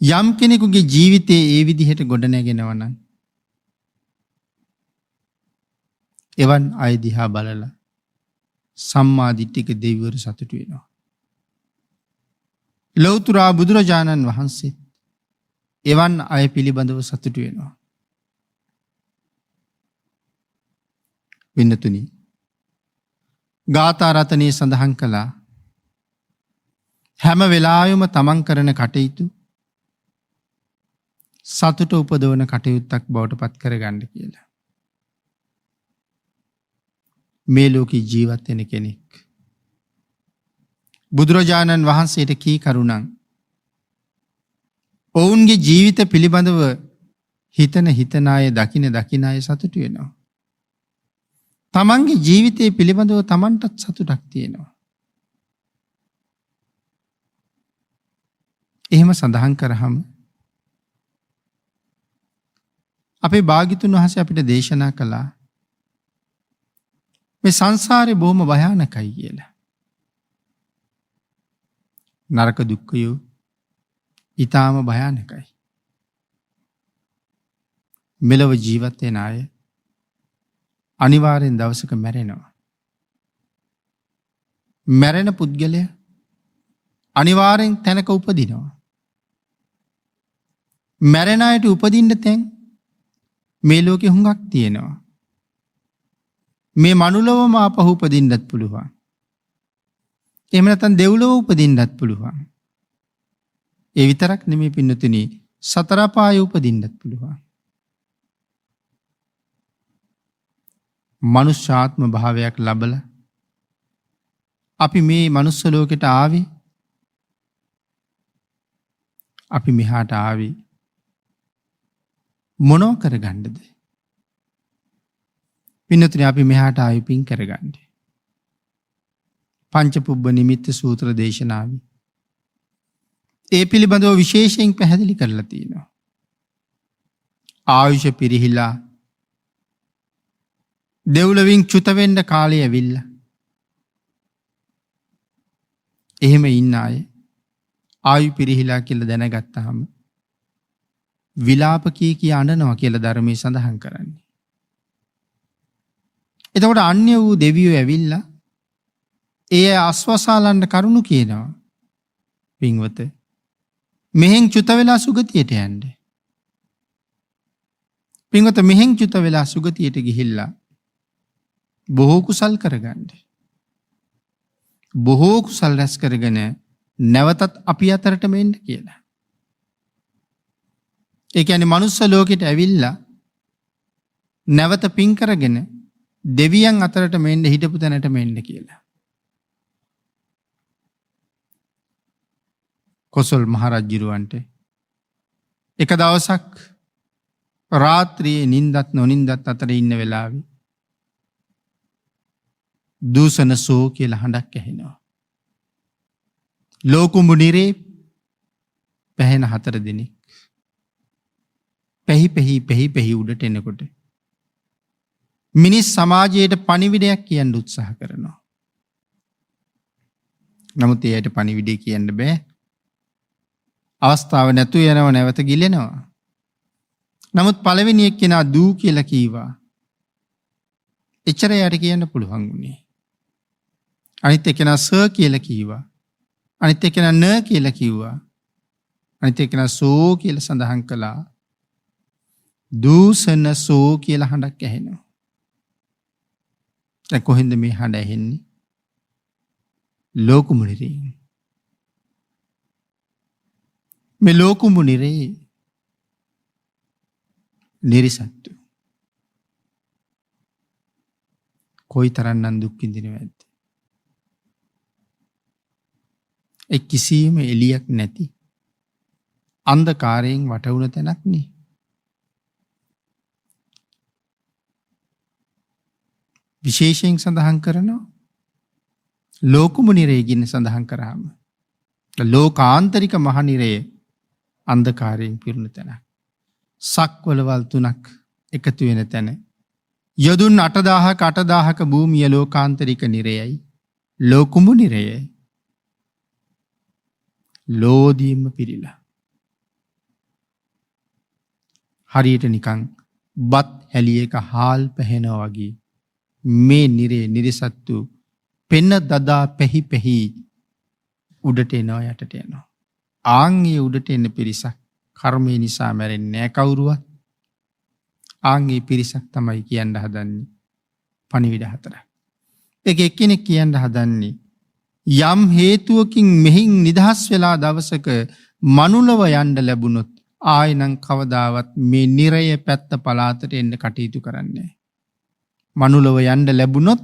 යම් කෙනෙකුගේ ජීවිතේ ඒ විදිහට ගොඩනැගෙනවා නම් එවන් අය දිහා බලලා සම්මා දිට්ඨික දෙවිවරු සතුටු වෙනවා. ලෞතර බුදුරජාණන් වහන්සේ එවන් අය පිළිබඳව සතුටු වෙනවා. වෙනතුනි, ගාථා රතනයේ සඳහන් කළා හැම වෙලාවෙම තමන් කරන කටයුතු සතුට උපදවන කටයුත්තක් බවට පත් කරගන්න කියලා. මේ ලෝකේ ජීවත් වෙන කෙනෙක් බුදුරජාණන් වහන්සේට කී කරුණං ඔවුන්ගේ ජීවිත පිළිබඳව හිතන අය, දකින අය සතුටු වෙනවා. තමන්ගේ ජීවිතය පිළිබඳව තමන්ටත් සතුටක් තියෙනවා. එහෙම සඳහන් කරාම අපේ භාග්‍යතුන් වහන්සේ අපිට දේශනා කළා මේ සංසාරේ බොහොම භයානකයි කියලා. නරක දුක්ඛය ඊටාම භයානකයි. මෙලව ජීවත් වෙන අය අනිවාර්යෙන් දවසක මැරෙනවා. මැරෙන පුද්ගලයා අනිවාර්යෙන් තැනක උපදිනවා. මැරෙන අයට උපදින්න තැන් මේ ලෝකේ හුඟක් තියෙනවා. මේ මනුලවම ආපහු උපදින්නත් පුළුවන්. එහෙම නැත්නම් දෙව්ලොව උපදින්නත් පුළුවන්. ඒ විතරක් නෙමෙයි පින්නතුනි, සතර පායේ උපදින්නත් පුළුවන්. මනුෂ්‍යාත්ම භාවයක් ලබලා අපි මේ මනුස්ස ලෝකෙට ආවේ, අපි මෙහාට ආවේ මොනෝ කරගන්නද? පින්නතුනි, අපි මෙහාට ආවේ පින් කරගන්න. පංච පුබ්බ නිමිත්ත සූත්‍ර දේශනාවේ ඒ පිළිබඳව විශේෂයෙන් පැහැදිලි කරලා තියෙනවා. ආයුෂ පිරිහිලා දෙව්ලොවින් චුත වෙන්න කාලය ඇවිල්ලා එහෙම ඉන්න අය ආයු පිරිහිලා කියලා දැනගත්තාම විලාප කී අඬනවා කියලා ධර්මයේ සඳහන් කරන්නේ. එතකොට අන්‍ය වූ දෙවියෝ ඇවිල්ලා ඒ අස්වසාලන්න කරුණු කියනවා. පින්වත මෙහෙන් චුත වෙලා සුගතියට යන්න. පින්වත මෙහෙන් චුත වෙලා සුගතියට ගිහිල්ලා බොහෝ කුසල් කරගන්න. බොහෝ කුසල් රැස් කරගෙන නැවතත් අපි අතරටම එන්න කියලා. ඒ කියන්නේ මනුස්ස ලෝකෙට ඇවිල්ලා නැවත පින් කරගෙන දෙවියන් අතරට මෙන්න හිටපු තැනට මෙන්න කියලා. කොසල් මහරජුරවන්ට එක දවසක් රාත්‍රියේ නින්දත් නොනින්දත් අතර ඉන්න වෙලාවේ දූෂණ සෝ කියලා හඬක් ඇහෙනවා. ලෝකුඹු නිරේ පැහෙන 4 දෙනෙක් පැහි උඩට එනකොට මිනිස් සමාජයට පණිවිඩයක් කියන්න උත්සාහ කරනවා. නමුත් එයාට පණිවිඩය කියන්න බෑ. අවස්ථාව නැතු යනවා, නැවත ගිලෙනවා. නමුත් පළවෙනි එක්කෙනා දූ කියලා කීවා. එච්චර යාට කියන්න පුළුවන් වුණේ. අනිත් එක්කෙනා සර් කියලා කීවා. අනිත් එක්කෙනා න කියලා කිව්වා. අනිත් එක්කෙනා සෝ කියලා සඳහන් කළා. දූෂණ සෝ කියලා හඬක් ඇහෙනවා. දැන් කොහෙන්ද මේ හඬ ඇහෙන්නේ? ලෝකුඹු නිරේ. මේ ලෝකුඹු නිරේ නිරිසත්තු කොයි තරම්නම් දුක් විඳිනවද? ඒ කිසිම එළියක් නැති අන්ධකාරයෙන් වටවුන තැනක් නේ. විශේෂයෙන් සඳහන් කරනවා ලෝකුඹු නිරේ ගින්න සඳහන් කරාම ලෝකාන්තරික මහ නිරය අන්ධකාරයෙන් පිරුණු තැන. සක්වලවල් 3ක් එකතු වෙන තැන. යොදුන් 8000ක භූමිය ලෝකාන්තරික නිරයයි ලෝකුඹු නිරයයි. ලෝදීම පිරිලා. හරියට නිකන් බත් හැලියක හාල් පැහෙනවා වගේ මේ නිරේ නිරිසත්තු පෙන්න දදා පැහි උඩට එනවා යටට යනවා. ආන්ගේ උඩට එන්න පිරිසක් කර්මය නිසා මැරෙන්නේ නැහැ කවුරුවත්. ආන්ගේ පිරිසක් තමයි කියන්න හදන්නේ පණිවිඩ 4. ඒක එක්කෙනෙක් කියන්න හදන්නේ යම් හේතුවකින් මෙහින් නිදහස් වෙලා දවසක මනුලව යන්න ලැබුණොත් ආයෙනම් කවදාවත් මේ නිරය පැත්ත පළාතට එන්න කටයුතු කරන්නේ නැහැ. මනුලව යන්න ලැබුණොත්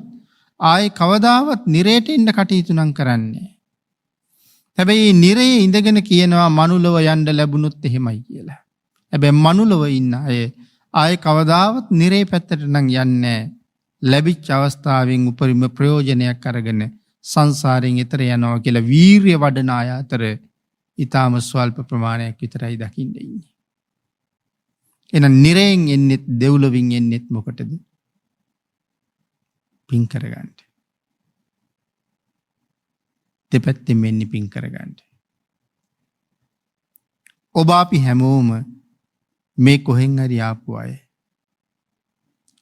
ආයෙ කවදාවත් නිරයට එන්න කටයුතු නම් කරන්නේ. හැබැයි නිරයේ ඉඳගෙන කියනවා මනුලව යන්න ලැබුණොත් එහෙමයි කියලා. හැබැයි මනුලව ඉන්න අය ආයෙ කවදාවත් නිරේ පැත්තට නම් යන්නේ නැහැ. ලැබිච්ච අවස්ථාවෙන් උපරිම ප්‍රයෝජනයක් අරගෙන සංසාරයෙන් එතර යනවා කියලා වීරිය වඩන අය අතර ඊටාම ස්වල්ප ප්‍රමාණයක් විතරයි දකින්න ඉන්නේ. එහෙනම් නිරයෙන් එන්නෙත් දෙව්ලොවින් එන්නෙත් මොකටද? පින් කරගන්න. දෙපැත්තෙන් මෙන්නේ පින් කරගන්න. ඔබ අපි හැමෝම මේ කොහෙන් හරි ආපු අය.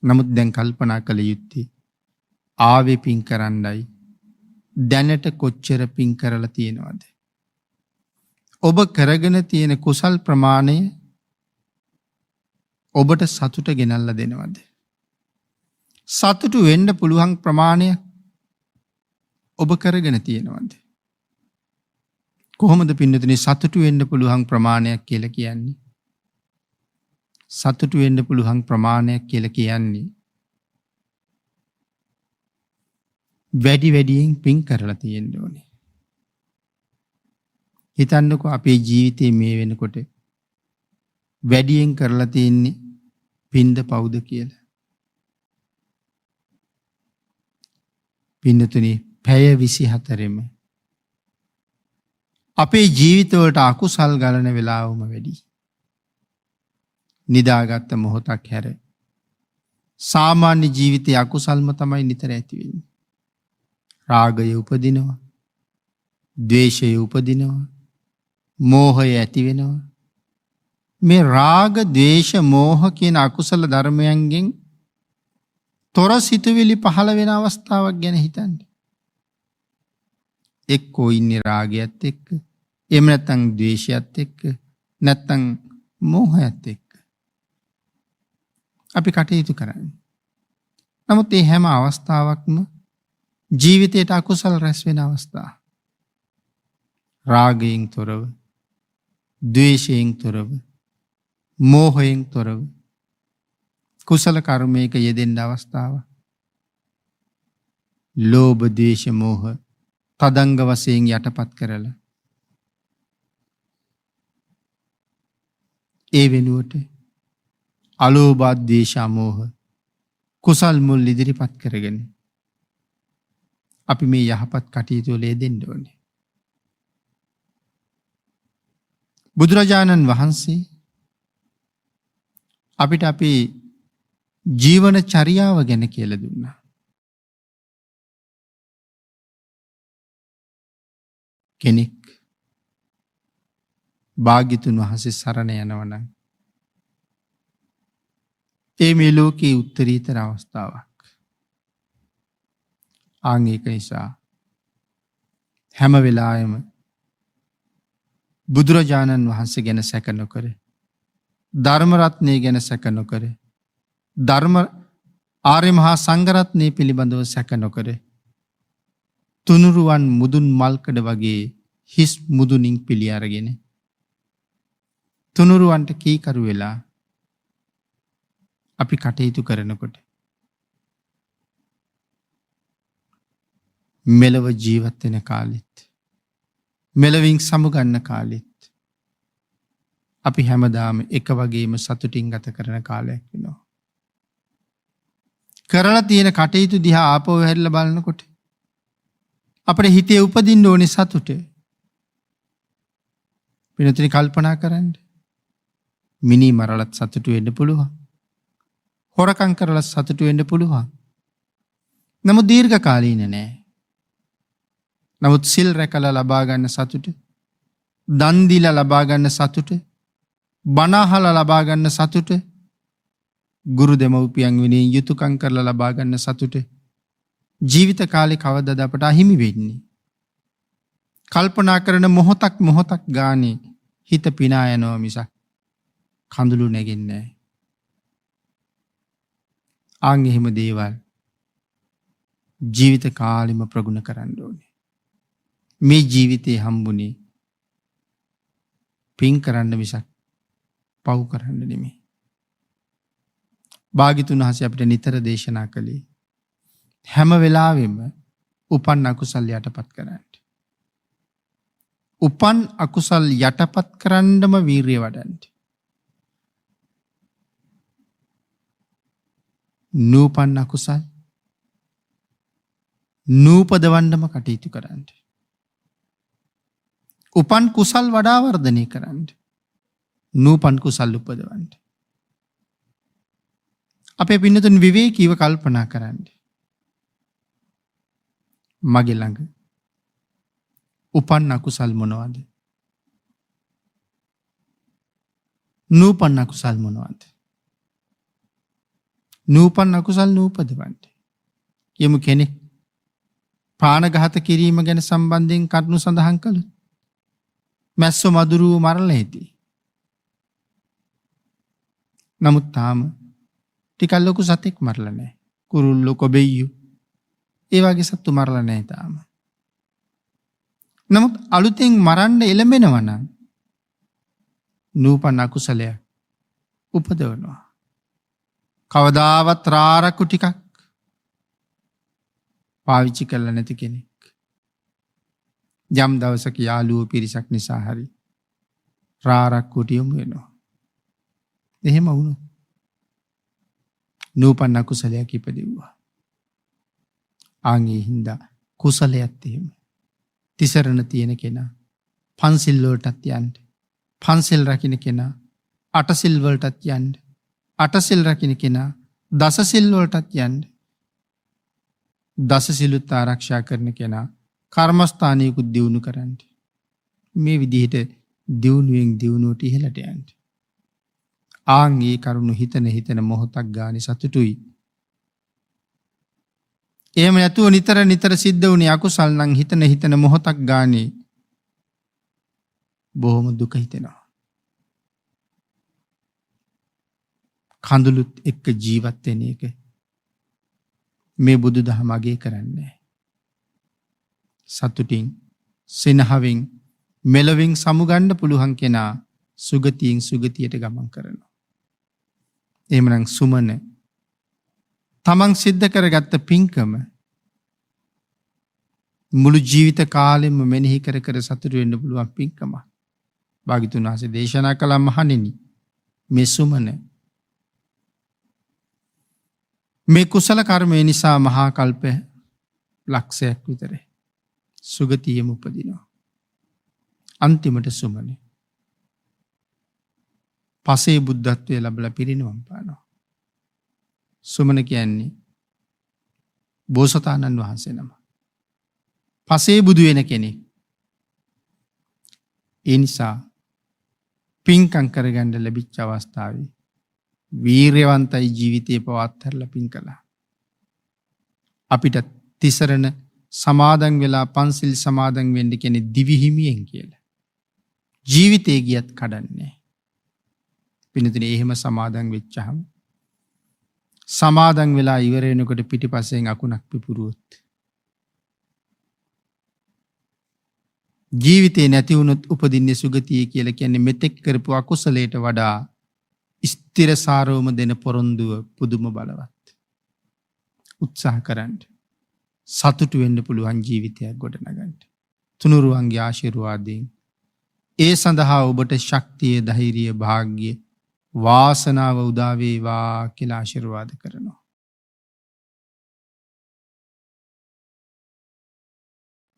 නමුත් දැන් කල්පනා කළ යුත්තේ ආවේ පින් කරන්නයි. දැනට කොච්චර පින් කරලා තියෙනවද? ඔබ කරගෙන තියෙන කුසල් ප්‍රමාණය ඔබට සතුට ගෙනල්ලා දෙනවද? සතුටු වෙන්න පුළුවන් ප්‍රමාණයක් ඔබ කරගෙන තියෙනවද? කොහොමද පින්නතුනි සතුටු වෙන්න පුළුවන් ප්‍රමාණයක් කියලා කියන්නේ? සතුටු වෙන්න පුළුවන් ප්‍රමාණයක් කියලා කියන්නේ වැඩියෙන් පින් කරලා තියෙන්න ඕනේ. හිතන්නකෝ අපේ ජීවිතේ මේ වෙනකොට වැඩියෙන් කරලා තියෙන්නේ පින්ද පවුද කියලා. පින්නතුනි පැය 24ෙම අපේ ජීවිතවලට අකුසල් ගලන වෙලාවම වැඩි. නිදාගත්ත මොහොතක් හැර සාමාන්‍ය ජීවිතයේ අකුසල්ම තමයි නිතර ඇති වෙන්නේ. රාගය උපදිනවා. ද්වේෂය උපදිනවා. මෝහය ඇති වෙනවා. මේ රාග, ද්වේෂ, මෝහ කියන අකුසල ධර්මයන්ගෙන් තොර සිතුවිලි පහළ වෙන අවස්ථාවක් ගැන හිතන්න. එක්කෝ ඉන්නේ රාගයත් එක්ක, එහෙම නැත්නම් ද්වේෂයත් එක්ක, නැත්නම් මෝහයත් එක්ක. අපි කටයුතු කරන්නේ. නමුත් මේ හැම අවස්ථාවක්ම ජීවිතයට අකුසල රැස් වෙන අවස්ථා. රාගයෙන් තොරව, ද්වේෂයෙන් තොරව, මෝහයෙන් තොරව කුසල කර්මයක යෙදෙන්න අවස්ථාව. ලෝභ, ද්වේෂ, මෝහ තදංග වශයෙන් යටපත් කරලා ඒ වෙනුවට අලෝභ, ද්වේෂ, මෝහ කුසල් මුල් ඉදිරිපත් කරගෙන අපි මේ යහපත් කටයුතු වල යෙදෙන්න ඕනේ. බුදුරජාණන් වහන්සේ අපිට අපේ ජීවන චර්යාව ගැන කියලා දුන්නා. කෙනෙක් භාග්‍යතුන් වහන්සේ සරණ යනවා නම් ඒ මේ ලෝකයේ උත්තරීතර අවස්ථාවක්. ආන් ඒක නිසා හැම වෙලාවෙම බුදුරජාණන් වහන්සේ ගැන සැක නොකර, ධර්ම රත්නය ගැන සැක නොකර, ධර්ම ආර්ය මහා සංඝරත්නය පිළිබඳව සැක නොකර, තුනුරුවන් මුදුන් මල්කඩ වගේ හිස් මුදුනින් පිළි අරගෙන තුනුරුවන්ට කීකරු වෙලා අපි කටයුතු කරනකොට මෙලව ජීවත් වෙන කාලෙත්, මෙලවින් සමුගන්න කාලෙත් අපි හැමදාම එක වගේම සතුටින් ගත කරන කාලයක් වෙනවා. කරලා තියෙන කටයුතු දිහා ආපහු හැරිලා බලනකොට අපේ හිතේ උපදින්න ඕනේ සතුට. වෙනතන කල්පනා කරන්න. මිනි මරලත් සතුටු වෙන්න පුළුවන්. හොරකම් කරලා සතුටු වෙන්න පුළුවන්. නමුත් දීර්ඝ කාලීන නෑ. නමුත් සිල් රැකලා ලබා ගන්න සතුට, දන් දීලා ලබා ගන්න සතුට, බණ අහලා ලබා ගන්න සතුට, ගුරු දෙමව්පියන් වෙනුවෙන් යුතුයකම් කරලා ලබා ගන්න සතුට ජීවිත කාලේ කවදාද අපට අහිමි වෙන්නේ? කල්පනා කරන මොහොතක් ගානේ හිත පිනා යනවා මිසක් කඳුළු නැගෙන්නේ නැහැ. ආන් එහෙම දේවල් ජීවිත කාලෙම ප්‍රගුණ කරන්න ඕනේ. මේ ජීවිතේ හම්බුනේ පින් කරන්න මිසක් පව් කරන්න නෙමෙයි. භාග්‍යතුන් වහන්සේ අපිට නිතර දේශනා කළේ හැම වෙලාවෙම උපන් අකුසල් යටපත් කරන්න. උපන් අකුසල් යටපත් කරන්නම වීරිය වඩන්න. නූපන් අකුසල් නූපදවන්නම කටයුතු කරන්න. උපන් කුසල් වඩා වර්ධනය කරන්න. නූපන් කුසල් උපදවන්න. අපේ පින්නතුන් විවේකීව කල්පනා කරන්න. මගේ ළඟ උපන් අකුසල් මොනවද? නූපන් අකුසල් මොනවද? නූපන් අකුසල් නූපදවන්න. යමු කෙනෙක් ප්‍රාණඝාත කිරීම ගැන සම්බන්ධයෙන් කරුණු සඳහන් කළොත් මැස්සෝ මදුරුව මරලා ඇති. නමුත් තාම ටිකක් ලොකු සතෙක් මරලා නැහැ. කුරුල්ලෝ, කොබෙයියෝ ඒ වගේ සත්තු මරලා නැහැ තාම. නමුත් අලුතෙන් මරන්න එළඹෙනවා නම් නූපන් අකුසලයක් උපදවනවා. කවදාවත් රාරක්කු ටිකක් පාවිච්චි කරලා නැති කෙනෙක් යම් දවසක යාළුවෝ පිරිසක් නිසා හරි රාරක්කුට යොමු වෙනවා. එහෙම වුණොත් නූපන් අකුසලයක් ඉපදෙව්වා. ආන්ගේ හින්දා කුසලයක් එහෙම. තිසරණ තියෙන කෙනා පන්සිල් වලටත් යන්න. පන්සිල් රකින්න කෙනා අටසිල් වලටත් යන්න. අටසිල් රකින්න කෙනා දසසිල් වලටත් යන්න. දසසිලුත් ආරක්ෂා කරන කෙනා කර්මස්ථානයකුත් දියුණු කරන්න. මේ විදිහට දියුණුවෙන් දියුණුවට ඉහළට යන්න. ආන් ඒ කරුණු හිතන මොහොතක් ගානේ සතුටුයි. එහෙම නැතුව නිතර සිද්ධ වුණේ අකුසල් නම් හිතන මොහොතක් ගානේ බොහොම දුක හිතෙනවා. කඳුළුත් එක්ක ජීවත් වෙන එක මේ බුදුදහම අගය කරන්නේ. සතුටින් සිනහවෙන් මෙලොවින් සමුගන්න පුළුවන් කෙනා සුගතියෙන් සුගතියට ගමන් කරනවා. එහෙමනම් සුමන තමන් සිද්ධ කරගත්ත පින්කම මුළු ජීවිත කාලෙම මෙනෙහි කර සතුටු වෙන්න පුළුවන් පින්කම. භාග්‍යවතුන් වහන්සේ දේශනා කළ මහණෙනි මේ සුමන මේ කුසල කර්මය නිසා මහා කල්ප ලක්ෂයක් විතර සුගතියෙම උපදිනවා. අන්තිමට සුමන පසේ බුද්ධත්වයේ ලැබලා පිරිනිවන් පානවා. සුමන කියන්නේ බෝසතාණන් වහන්සේ නම. පසේ බුදු වෙන කෙනෙක්. ඒ නිසා පින්කම් කරගන්න ලැබිච්ච අවස්ථාවේ වීරයවන්තයි ජීවිතේ පවත්තරලා පින් කළා. අපිට තිසරණ සමාදන් වෙලා පන්සිල් සමාදන් වෙන්න කියන්නේ දිවි හිමියෙන් කියලා. ජීවිතේ ගියත් කඩන්නේ. පින්තුනේ එහෙම සමාදන් වෙච්චහම සමාදන් වෙලා ඉවර වෙනකොට පිටිපස්සෙන් අකුණක් පිපුරුවොත් ජීවිතේ නැති වුණොත් උපදින්නේ සුගතිය කියලා කියන්නේ මෙතෙක් කරපු අකුසලයට වඩා ස්ථිරසාරවම දෙන පොරොන්දුව පුදුම බලවත්. උත්සාහ කරන්න. සතුටු වෙන්න පුළුවන් ජීවිතයක් ගොඩනගන්න. තුනුරුවන්ගේ ආශිර්වාදයෙන් ඒ සඳහා ඔබට ශක්තිය, ධෛර්යය, වාග්ය, වාසනාව උදා වේවා කියලා ආශිර්වාද කරනවා.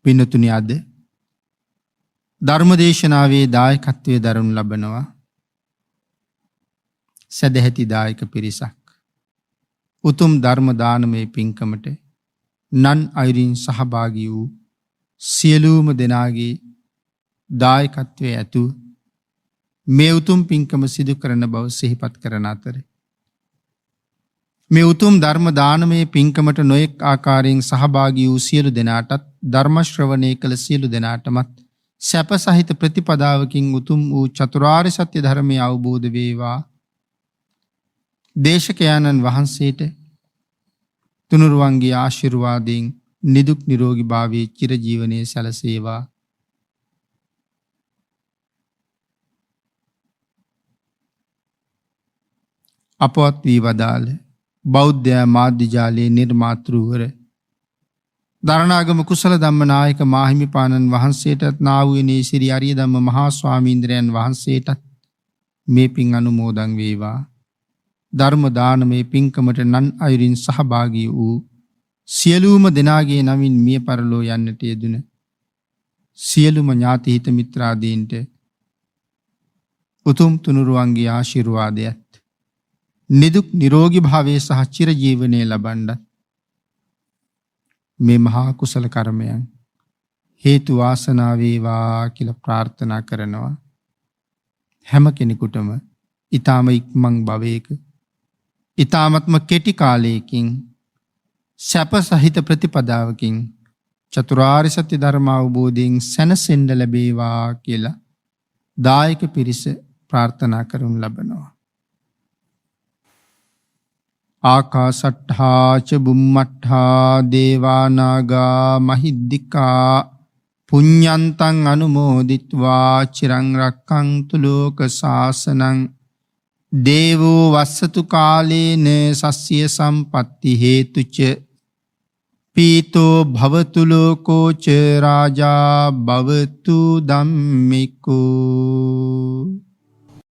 පින්තුනි අද ධර්මදේශනාවේ දායකත්වයේ දරනු ලබනවා සදැහැති දායක පිරිසක්. උතුම් ධර්ම දානමය පින්කමට නන් අයුරින් සහභාගී වූ සියලුම දෙනාගේ දායකත්වයේ ඇතු මේ උතුම් පින්කම සිදු කරන බව සිහිපත් කරන අතර මේ උතුම් ධර්ම දානමය පින්කමට නොයෙක් ආකාරයෙන් සහභාගී වූ සියලු දෙනාටත් ධර්ම ශ්‍රවණය කළ සියලු දෙනාටමත් සැප සහිත ප්‍රතිපදාවකින් උතුම් වූ චතුරාර්ය සත්‍ය ධර්මය අවබෝධ වේවා. දේශකයාණන් වහන්සේට තුනුරුවන්ගේ ආශිර්වාදයෙන් නිදුක් නිරෝගී භාවයේ චිරජීවනයේ සැලසේවා. අපවත් වී වදාළ බෞද්ධ මාධ්‍ය ජාලයේ නිර්මාතෘවර දරණාගම කුසල ධම්මනායක මාහිමිපාණන් වහන්සේටත් නාවුවනේ ශ්‍රී අරිය ධම්ම මහා ස්වාමීන්ද්‍රයන් වහන්සේටත් මේ පින් අනුමෝදන් වේවා. ධර්ම දානමේ පින්කමට නන් අයුරින් සහභාගී වූ සියලුම දෙනාගේ නමින් මිය පරලෝ යන්නට යෙදුන සියලුම ඥාති හිත මිත්‍රාදීන්ට උතුම් තුනුරුවන්ගේ ආශිර්වාදයත් නිදුක් නිරෝගී භාවයේ සහ චිරජීවනයේ ලබන්නත් මේ මහා කුසල කර්මයන් හේතු වාසනා වේවා කියලා ප්‍රාර්ථනා කරනවා. හැම කෙනෙකුටම ඊ타ම ඉක්මන් භවයක ඊ타මත්ම කෙටි කාලයකින් සැප සහිත ප්‍රතිපදාවකින් චතුරාර්ය සත්‍ය ධර්ම අවබෝධයෙන් සැනසෙන්න ලැබේවා කියලා දායක පිරිස ප්‍රාර්ථනා කරනු ලබනවා. ආකාසට්ඨා ච බුම්මට්ඨා දේවා නාග මහිද්దికා පුඤ්ඤන්තං අනුමෝදිත්වා චිරං රක්ඛන්තු ලෝක සාසනං දේවෝ වස්සතු කාලේන සස්්‍ය සම්පatti හේතුච පීතෝ භවතු ලෝකෝ ච රාජා භවතු ධම්මිකෝ.